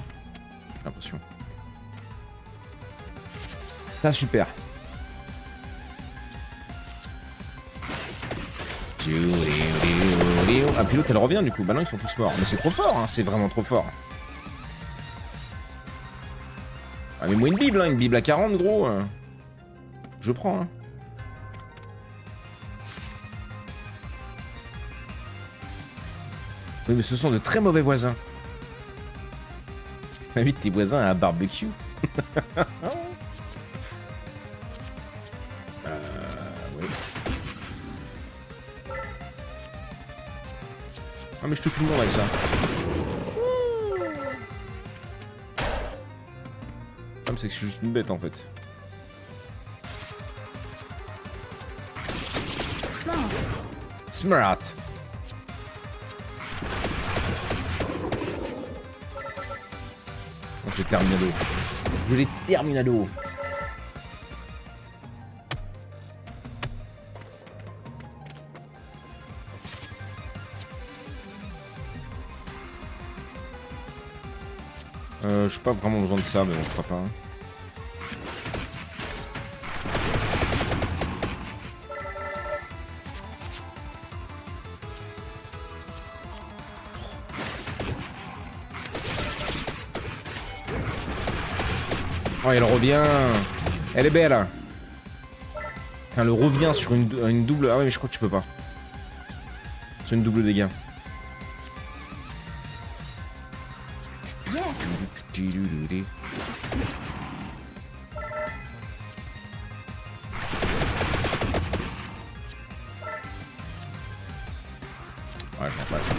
J'ai l'impression. Ah, super. Ah, puis l'autre elle revient du coup. Bah non, ils sont tous morts. Mais c'est trop fort, hein. C'est vraiment trop fort. Ah, mais moi une Bible à 40, gros. Je prends, hein. Oui, mais ce sont de très mauvais voisins. Invite tes voisins à un barbecue. Ouais. Ah, mais je tue tout le monde avec ça. Le problème, c'est que je suis juste une bête en fait. Smart. J'ai terminado. Je l'ai terminado. J'ai pas vraiment besoin de ça, mais on fera pas. Oh, elle revient. Elle est belle. Enfin, elle revient sur une double... Ah ouais, mais je crois que tu peux pas. Sur une double dégâts. Yes. Ouais, je m'en passe.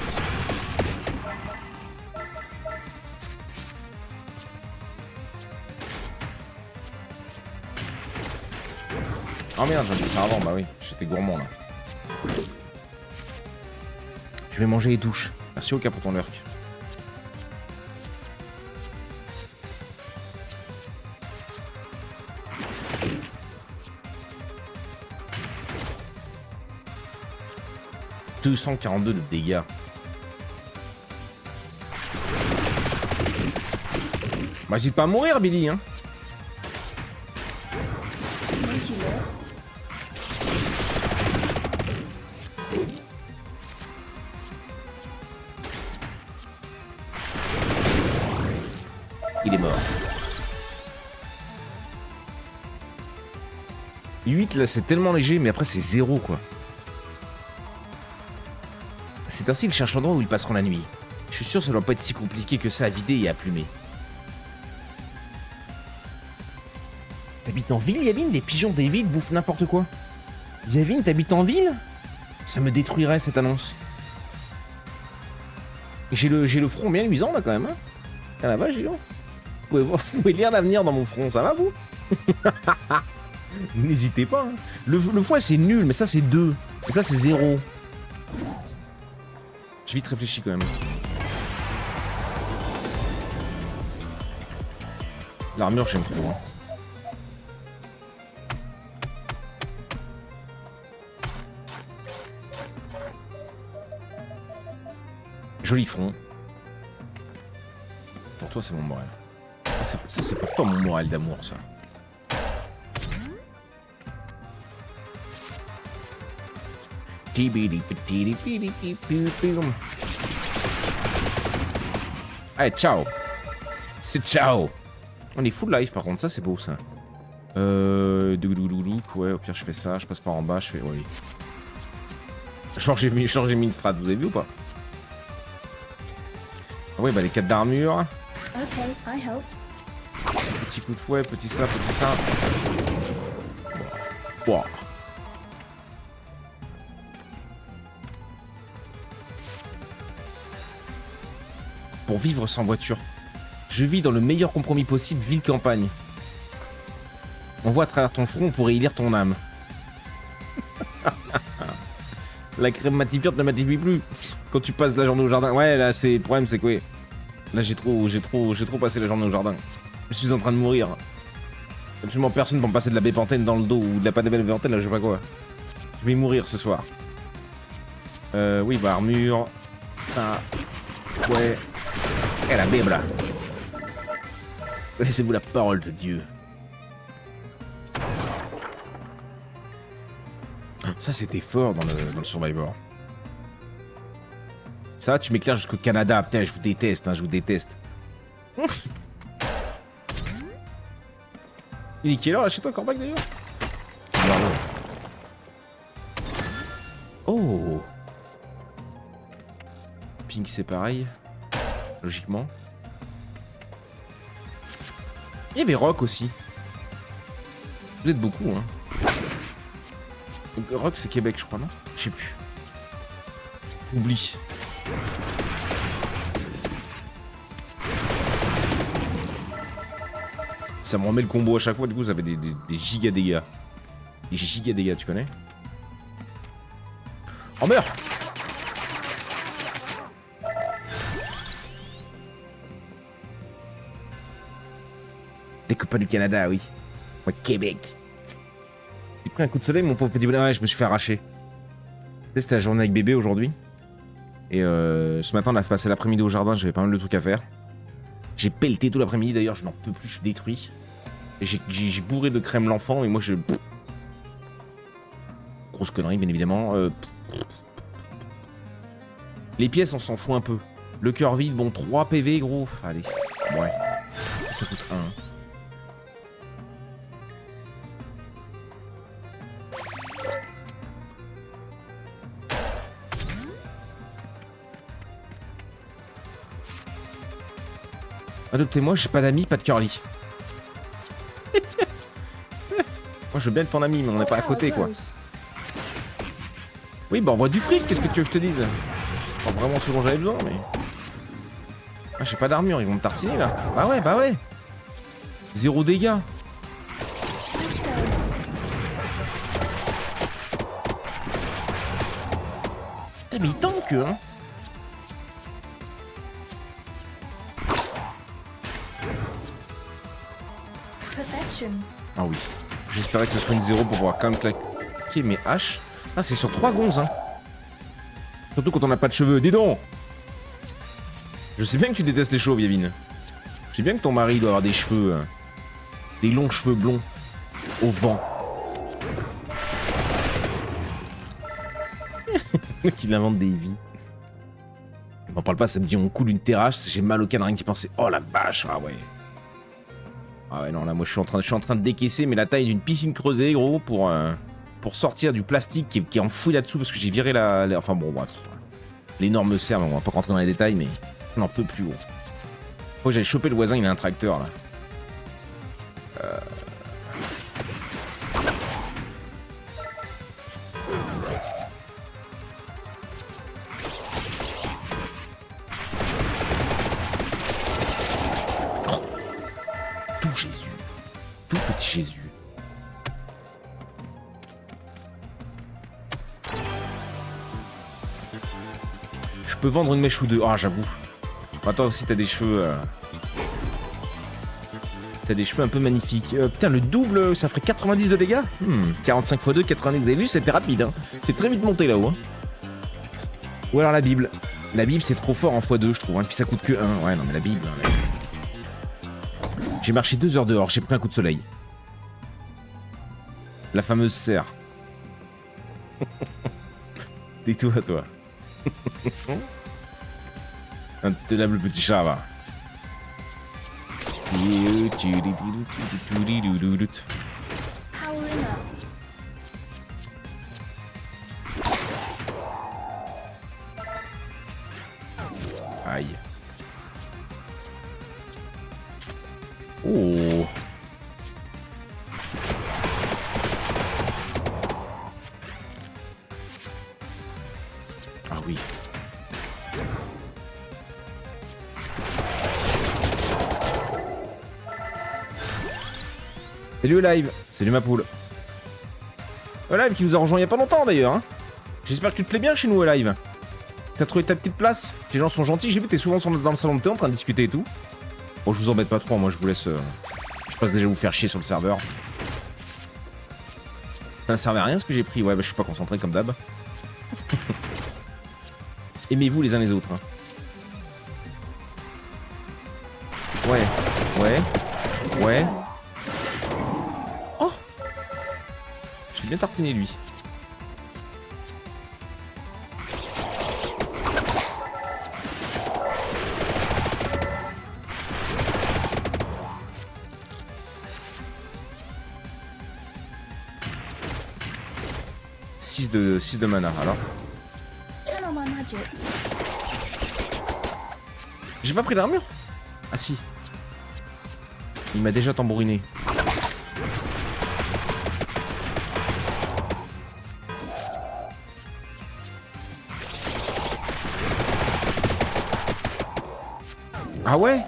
Oh merde, j'en ai fait avant, bah oui, j'étais gourmand là. Je vais manger les douches. Merci Oka pour ton lurk. 242 de dégâts. Bah, hésite pas à mourir, Billy, hein. Modular. Il est mort. 8 là c'est tellement léger mais après c'est 0 quoi. C'est ainsi il cherche l'endroit où ils passeront la nuit. Je suis sûr que ça doit pas être si compliqué que ça à vider et à plumer. T'habites en ville Yavin? Des pigeons des villes bouffent n'importe quoi. Yavin t'habites en ville? Ça me détruirait cette annonce. J'ai le front bien luisant là quand même hein. Ah la vache dis donc. Vous pouvez lire l'avenir dans mon front, ça va vous? N'hésitez pas. Hein. Le foie c'est nul, mais ça c'est 2. Et ça c'est 0. J'ai vite réfléchi quand même. L'armure j'aime trop. Hein. Joli front. Pour toi c'est mon moral. Ça c'est pour toi mon moral d'amour ça. Allez, ciao. C'est ciao. On est full life par contre, ça c'est beau ça. Ouais, au pire je fais ça, je passe par en bas, je fais... Oui. Changer mine strat, vous avez vu ou pas? Ah ouais, bah les 4 d'armure. Okay, I helped. Petit coup de fouet, petit ça, petit ça. Wow. Pour vivre sans voiture. Je vis dans le meilleur compromis possible, ville-campagne. On voit à travers ton front, on pourrait y lire ton âme. La crème matifiante ne matifie plus. Quand tu passes la journée au jardin. Ouais, là, c'est le problème, c'est quoi? Là, j'ai trop passé la journée au jardin. Je suis en train de mourir. Absolument personne pour me passer de la bépantène dans le dos ou de la pâte de bépantène, là, je sais pas quoi. Je vais mourir ce soir. Oui, bah, armure. Ça. Ouais. Et la Bible. Laissez-vous la parole de Dieu. Ça, c'était fort dans le Survivor. Ça va, tu m'éclaires jusqu'au Canada. Putain, je vous déteste, hein, je vous déteste. Il est quelle heure là chez toi, Corbac, d'ailleurs? Oh. Pink, c'est pareil. Logiquement. Il y avait Rock aussi. Vous êtes beaucoup, hein. Donc, Rock, c'est Québec, je crois, non? Je sais plus. J'oublie. Ça me remet le combo à chaque fois, du coup, ça fait des giga dégâts. Des giga dégâts, tu connais? Oh, meurs! Des copains du Canada, oui. Moi, Québec. J'ai pris un coup de soleil, mon pauvre petit bonhomme. Ouais, je me suis fait arracher. Tu sais, c'était la journée avec bébé aujourd'hui. Et ce matin, on a passé l'après-midi au jardin. J'avais pas mal de trucs à faire. J'ai pelleté tout l'après-midi d'ailleurs. Je n'en peux plus, je suis détruit. Et j'ai bourré de crème l'enfant. Et moi, je. Grosse connerie, bien évidemment. Les pièces, on s'en fout un peu. Le cœur vide, bon, 3 PV, gros. Allez. Ouais. Ça coûte 1. Adoptez-moi, j'ai pas d'amis, pas de curly. Moi je veux bien être ton ami, mais on n'est pas à côté quoi. Oui, bah on voit du fric, qu'est-ce que tu veux que je te dise? Pas vraiment ce dont j'avais besoin, mais. Ah, j'ai pas d'armure, ils vont me tartiner là. Bah ouais. 0 dégâts. Putain, mais il tank, hein. Ah oui. J'espérais que ce soit une 0 pour pouvoir quand même claquer mes haches. Ah, c'est sur 3 gonzes, hein. Surtout quand on n'a pas de cheveux. Dis donc. Je sais bien que tu détestes les chauves, Yavin. Je sais bien que ton mari doit avoir des cheveux... des longs cheveux blonds. Au vent. Qu'il invente des vies. On m'en parle pas, ça me dit on coule une terrasse, j'ai mal au canard qui pensait. Oh la vache, ah ouais. Ah ouais non là moi je suis en train de décaisser mais la taille d'une piscine creusée gros pour sortir du plastique qui est enfoui là-dessous parce que j'ai viré enfin bon bref. L'énorme serre, on va pas rentrer dans les détails mais on n'en peut plus gros. Faut que j'aille choper le voisin, il a un tracteur là. Tout Jésus. Tout petit Jésus. Je peux vendre une mèche ou deux. Ah, j'avoue. Attends aussi, t'as des cheveux... T'as des cheveux un peu magnifiques. Putain, le double, ça ferait 90 de dégâts 45 x 2, 90. Vous avez vu, c'était rapide. Hein. C'est très vite monté là-haut. Hein. Ou alors la Bible. La Bible, c'est trop fort en x2, je trouve. Hein. Puis ça coûte que 1. Ouais, non, mais la Bible... Hein, j'ai marché 2 heures dehors, j'ai pris un coup de soleil. La fameuse serre. Tais-toi, toi. Un tenable petit chat, va. Powering up. Aïe. Oh. Ah oui. Salut live, salut ma poule. Live qui nous a rejoint il y a pas longtemps d'ailleurs. Hein. J'espère que tu te plais bien chez nous live. T'as trouvé ta petite place? Les gens sont gentils, j'ai vu que t'es souvent dans le salon de thé en train de discuter et tout. Bon, je vous embête pas trop, moi je vous laisse... Je passe déjà vous faire chier sur le serveur. Ça ne servait à rien ce que j'ai pris, ouais, bah je suis pas concentré comme d'hab. Aimez-vous les uns les autres. Hein. Ouais, ouais, ouais. Oh! Je l'ai bien tartiné lui. De 6 de mana alors. Turn on my magic. J'ai pas pris l'armure? Ah si. Il m'a déjà tambouriné. Ah ouais?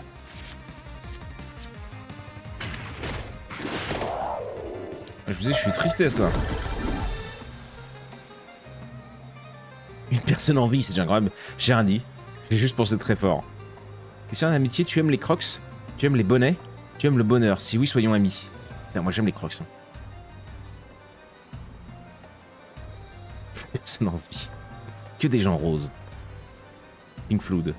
Je vous disais, je suis tristesse là. Une personne en vie, c'est déjà incroyable. J'ai rien dit. J'ai juste pensé très fort. Question d'amitié, tu aimes les crocs? Tu aimes les bonnets? Tu aimes le bonheur? Si oui, soyons amis. Putain, moi j'aime les crocs. Hein. Personne en vie. Que des gens roses. Pink Flood.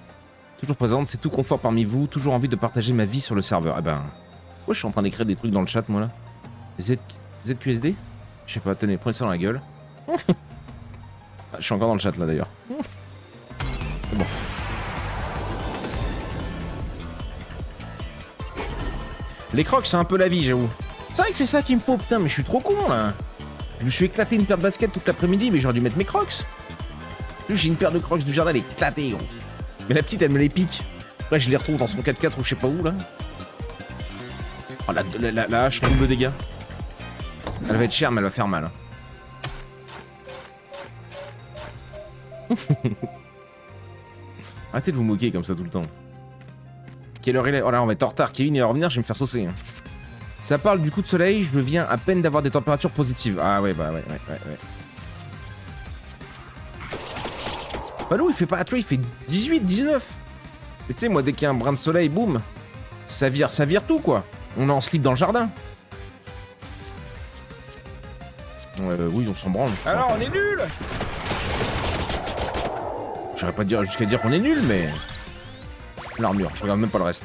Toujours présente, c'est tout confort parmi vous. Toujours envie de partager ma vie sur le serveur. Eh ben... Ouais, je suis en train d'écrire des trucs dans le chat, moi là. ZQSD? Je sais pas, tenez, prenez ça dans la gueule. Je suis encore dans le chat là d'ailleurs. C'est bon. Les crocs, c'est un peu la vie, j'avoue. C'est vrai que c'est ça qu'il me faut, putain, mais je suis trop con là. Je me suis éclaté une paire de baskets toute l'après-midi, mais j'aurais dû mettre mes crocs. J'ai une paire de crocs du jardin, elle est éclatée, gros. Mais la petite, elle me les pique. Après, je les retrouve dans son 4x4 ou je sais pas où là. Oh, la hache, double dégâts. Elle va être chère, mais elle va faire mal. Arrêtez de vous moquer comme ça tout le temps. Quelle heure il est? Oh là, on va être en retard. Kevin il va revenir, je vais me faire saucer. Hein. Ça parle du coup de soleil, je viens à peine d'avoir des températures positives. Ah ouais, bah ouais. Bah non, il fait pas... Tu vois, il fait 18, 19. Et tu sais, moi, dès qu'il y a un brin de soleil, boum. Ça vire tout, quoi. On est en slip dans le jardin. Oui, on s'en branle. Alors, on est nuls. J'aurais pas dire jusqu'à dire qu'on est nul, mais... L'armure, je regarde même pas le reste.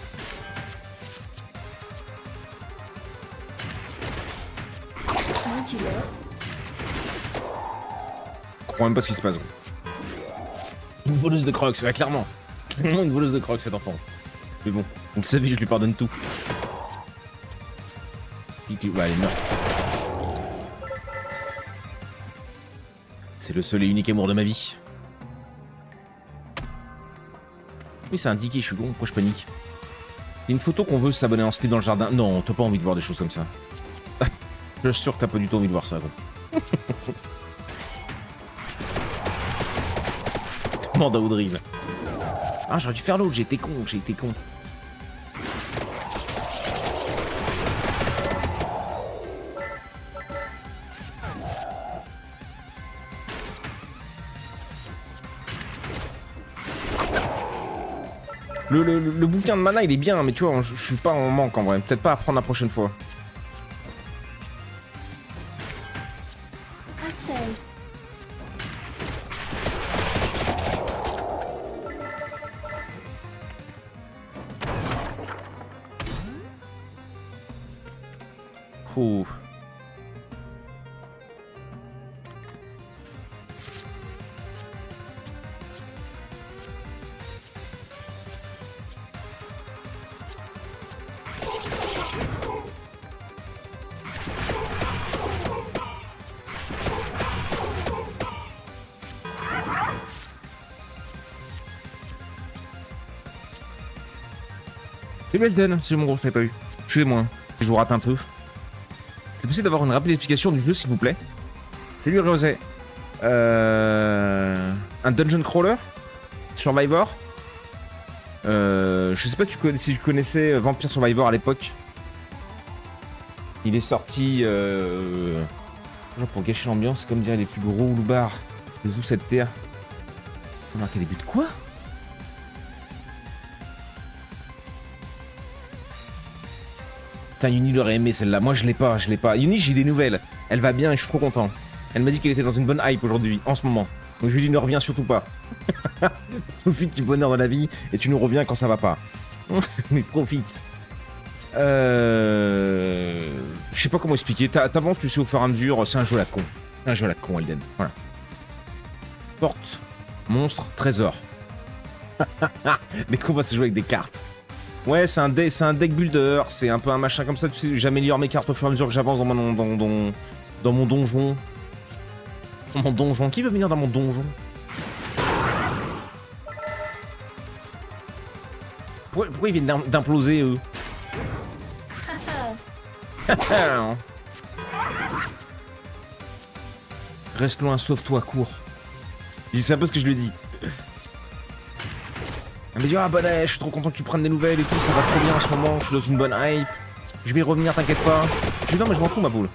Modular. Je comprends même pas ce qui se passe. Une voleuse de crocs, ouais, clairement. Clairement une voleuse de crocs, cet enfant. Mais bon, vous le savez, je lui pardonne tout. Ouais, allez, meurt. C'est le seul et unique amour de ma vie. Oui, c'est indiqué, je suis con, pourquoi je panique? Il y a une photo qu'on veut s'abonner en slip dans le jardin. Non, t'as pas envie de voir des choses comme ça. Je suis sûr que t'as pas du tout envie de voir ça, quoi. Demande à Audrey. Ah, j'aurais dû faire l'autre, j'ai été con, j'ai été con. Le bouquin de mana il est bien, mais tu vois, je suis pas en manque en vrai. Peut-être pas à prendre la prochaine fois. Assez. Ouh. C'est Belden, c'est mon gros, je l'avais pas eu. Excusez-moi, je vous rate un peu. C'est possible d'avoir une rapide explication du jeu, s'il vous plaît? Salut Rosé. Un dungeon crawler? Survivor? Je sais pas si tu connaissais Vampire Survivor à l'époque. Il est sorti pour gâcher l'ambiance, comme dirait les plus gros loupards de sous cette terre. On a marqué des buts de quoi? Putain, Yuni l'aurait aimé celle-là. Moi, je l'ai pas, je l'ai pas. Yuni, j'ai des nouvelles. Elle va bien et je suis trop content. Elle m'a dit qu'elle était dans une bonne hype aujourd'hui, en ce moment. Donc je lui dis, ne reviens surtout pas. Profite du bonheur de la vie et tu nous reviens quand ça va pas. Mais profite. Je sais pas comment expliquer. T'avances, tu sais, au fur et à mesure. C'est un jeu à la con. Un jeu à la con, Elden. Voilà. Porte, monstre, trésor. Mais qu'on va se jouer avec des cartes. Ouais, c'est un deck builder, c'est un peu un machin comme ça, tu sais, j'améliore mes cartes au fur et à mesure que j'avance dans mon donjon. Dans mon donjon. Qui veut venir dans mon donjon? Pourquoi ils viennent d'imploser, eux? Reste loin, sauve-toi, cours. C'est un peu ce que je lui dis. Elle me dit, ah bah là, je suis trop content que tu prennes des nouvelles et tout, ça va trop bien en ce moment, je suis dans une bonne hype. Je vais y revenir, t'inquiète pas. Je dis non mais je m'en fous ma poule.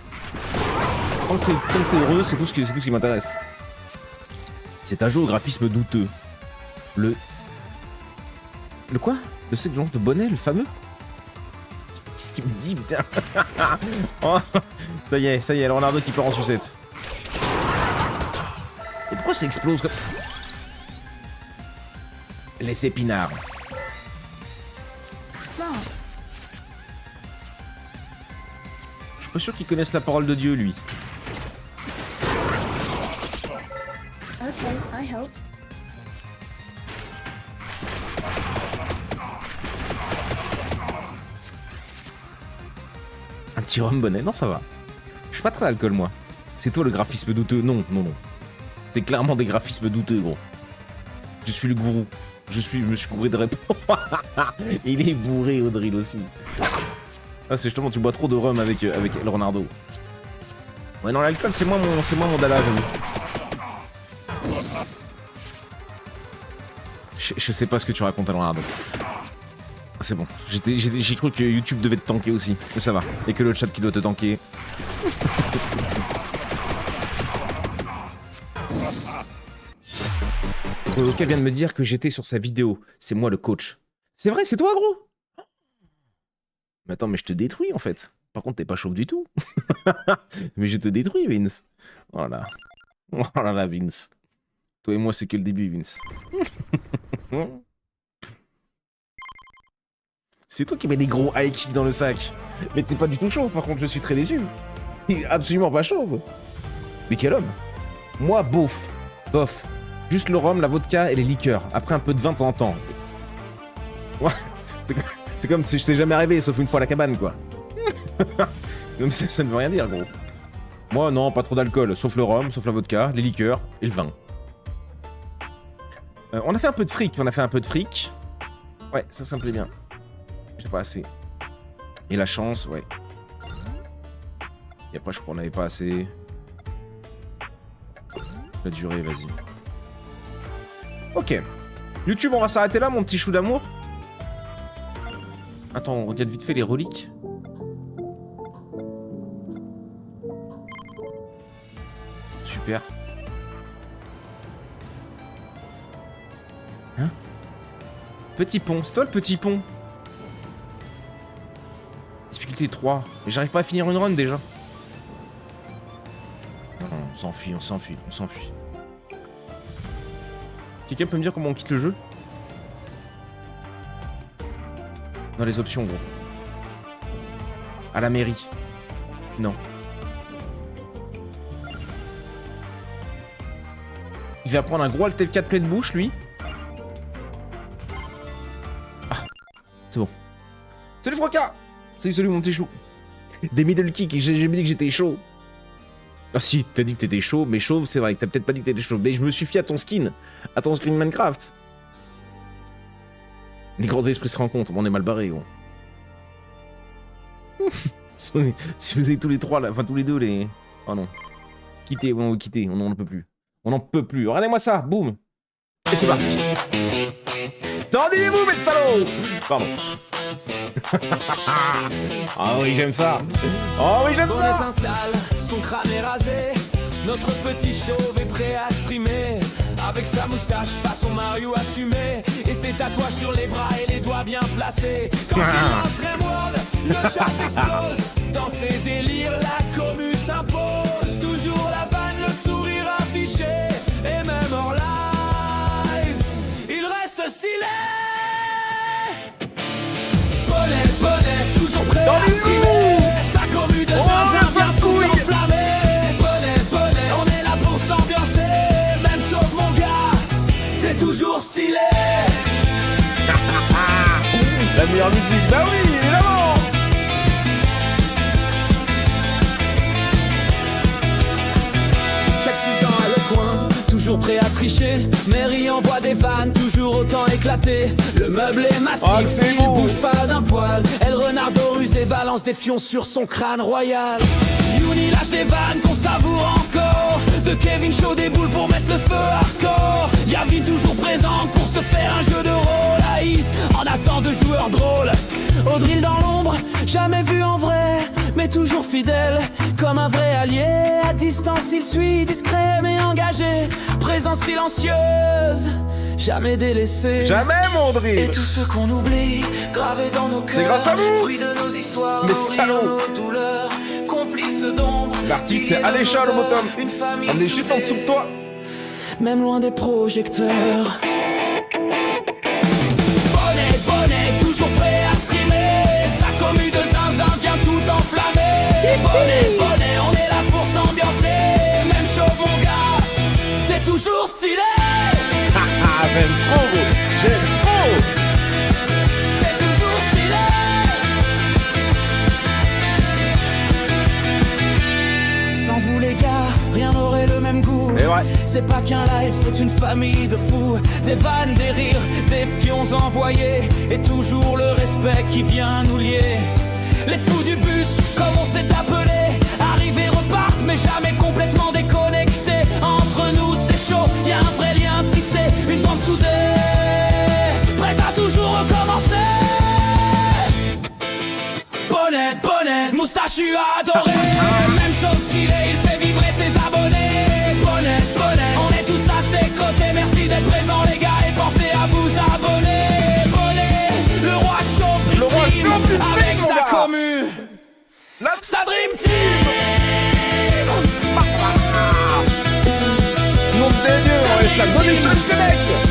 Tant que t'es heureux, c'est tout ce qui m'intéresse. C'est un jeu au graphisme douteux. Le quoi? Le genre de bonnet, le fameux? Qu'est-ce qu'il me dit, putain? Oh, ça y est, le Leonardo qui part en sucette. Et pourquoi ça explose comme... Les épinards. Smart. Je suis pas sûr qu'ils connaissent la parole de Dieu, lui. Okay, I helped. Un petit rhum bonnet, non ça va. Je suis pas très alcool moi. C'est toi le graphisme douteux, non. C'est clairement des graphismes douteux, gros. Je suis le gourou. Je me suis bourré de réponse. Il est bourré, Audrey aussi. Ah, c'est justement, tu bois trop de rhum avec El Ronaldo. Ouais, non, l'alcool, c'est moi mon dada, j'avoue. Je sais pas ce que tu racontes, El Ronaldo. C'est bon. J'ai cru que YouTube devait te tanker aussi. Mais ça va. Et que le chat qui doit te tanker. Royoka vient de me dire que j'étais sur sa vidéo. C'est moi le coach. C'est vrai, c'est toi, gros? Mais attends, mais je te détruis en fait. Par contre, t'es pas chauve du tout. Mais je te détruis, Vince. Voilà. Oh là là, Vince. Toi et moi, c'est que le début, Vince. C'est toi qui mets des gros high kicks dans le sac. Mais t'es pas du tout chauve, par contre, je suis très déçu. Il est absolument pas chauve. Mais quel homme. Moi, bof. Juste le rhum, la vodka et les liqueurs. Après un peu de vin de temps en temps. Ouais, c'est comme si je t'ai jamais arrivé, sauf une fois à la cabane, quoi. Même ça ne veut rien dire, gros. Moi, non, pas trop d'alcool. Sauf le rhum, sauf la vodka, les liqueurs et le vin. On a fait un peu de fric. Ouais, ça me plaît bien. J'ai pas assez. Et la chance, ouais. Et après, je crois qu'on avait pas assez. La durée, vas-y. Ok. YouTube, on va s'arrêter là, mon petit chou d'amour. Attends, on regarde vite fait les reliques. Super. Hein? Petit pont, c'est toi le petit pont? Difficulté 3. Mais j'arrive pas à finir une run déjà. Non, on s'enfuit. Quelqu'un peut me dire comment on quitte le jeu? Dans les options, gros. À la mairie. Non. Il va prendre un gros Alt F4 plein de bouche, lui. Ah, c'est bon. Salut Froca! Salut mon petit chou. Des middle kicks, j'ai jamais dit que j'étais chaud. Ah si, t'as dit que t'étais chaud, mais chauve, c'est vrai que t'as peut-être pas dit que t'étais chaud. Mais je me suis fié à ton skin Minecraft. Les grands esprits se rencontrent, on est mal barrés, gros. Si vous êtes tous les trois là, enfin tous les deux les... Oh non. Quittez, on n'en peut plus. On n'en peut plus. Regardez-moi ça, boum. Et c'est parti. Tendez-vous mes salauds. Pardon. Ah oui, j'aime ça. Oh oui, j'aime ça. S'installe, son crâne est rasé. Notre petit chauve est prêt à streamer. Avec sa moustache façon Mario assumé. Et ses tatouages sur les bras et les doigts bien placés. Quand il lance Rimworld, le chat explose. Dans ses délires, la commu s'impose. Toujours la vanne, le sourire affiché. Et même hors live, il reste stylé. Bonnet, toujours prêt à streamer. Sa commu de zinzin vient tout enflammer. Bonnet, on est là pour s'ambiancer. Même chose mon gars, t'es toujours stylé. La meilleure musique, bah oui, évidemment. Cactus dans le coin, toujours prêt à tricher. Mary envoie des vannes, toujours autant éclatées. Le meuble est massif, il bouge pas d'un poil. Elle renardoruse et balance des fions sur son crâne royal. Youni lâche des vannes qu'on savoure encore. De Kevin Shaw des boules pour mettre le feu hardcore. Yavin toujours présente pour se faire un jeu de rôle. Aïs en attend de joueurs drôles. Audril dans l'ombre, jamais vu en vrai, mais toujours fidèle, comme un vrai allié. À distance il suit, discret mais engagé. Présence silencieuse, jamais délaissé. Jamais mon drill. Et tout ce qu'on oublie, gravé dans nos cœurs. C'est grâce à vous. Fruit de nos histoires, mais salaud. nos douleurs, complices d'ombre. L'artiste c'est Alécha le bottom. On est juste en dessous de toi. Même loin des projecteurs. Bonnet, toujours prêt à streamer. Sa commu de zinzin vient tout enflammer. Bonnet, on est là pour s'ambiancer. Même chose mon gars, t'es toujours stylé. J'aime trop, j'aime trop. T'es toujours stylé. Sans vous les gars, rien n'aurait le même goût. Et ouais. C'est pas qu'un live, c'est une famille de fous. Des vannes, des rires, des fions envoyés. Et toujours le respect qui vient nous lier. Les fous du bus, comme on s'est appelé. Arrivés repartent, mais jamais complètement déconnectés. Entre nous c'est chaud, y'a un vrai lien tissé. Une bande soudée, prête à toujours recommencer. Bonnet, moustachu adoré. Même chose stylé, il fait vibrer ses abonnés. Bonnet, on est tous à ses côtés. Merci d'être présents les gars et pensez à vous abonner. Bonnet, le roi chaud, Le roi stream chaud, avec mon sa gars. commu. Sa dream team. Nom de Dieu, on est wesh, la bonne échelle, les mecs.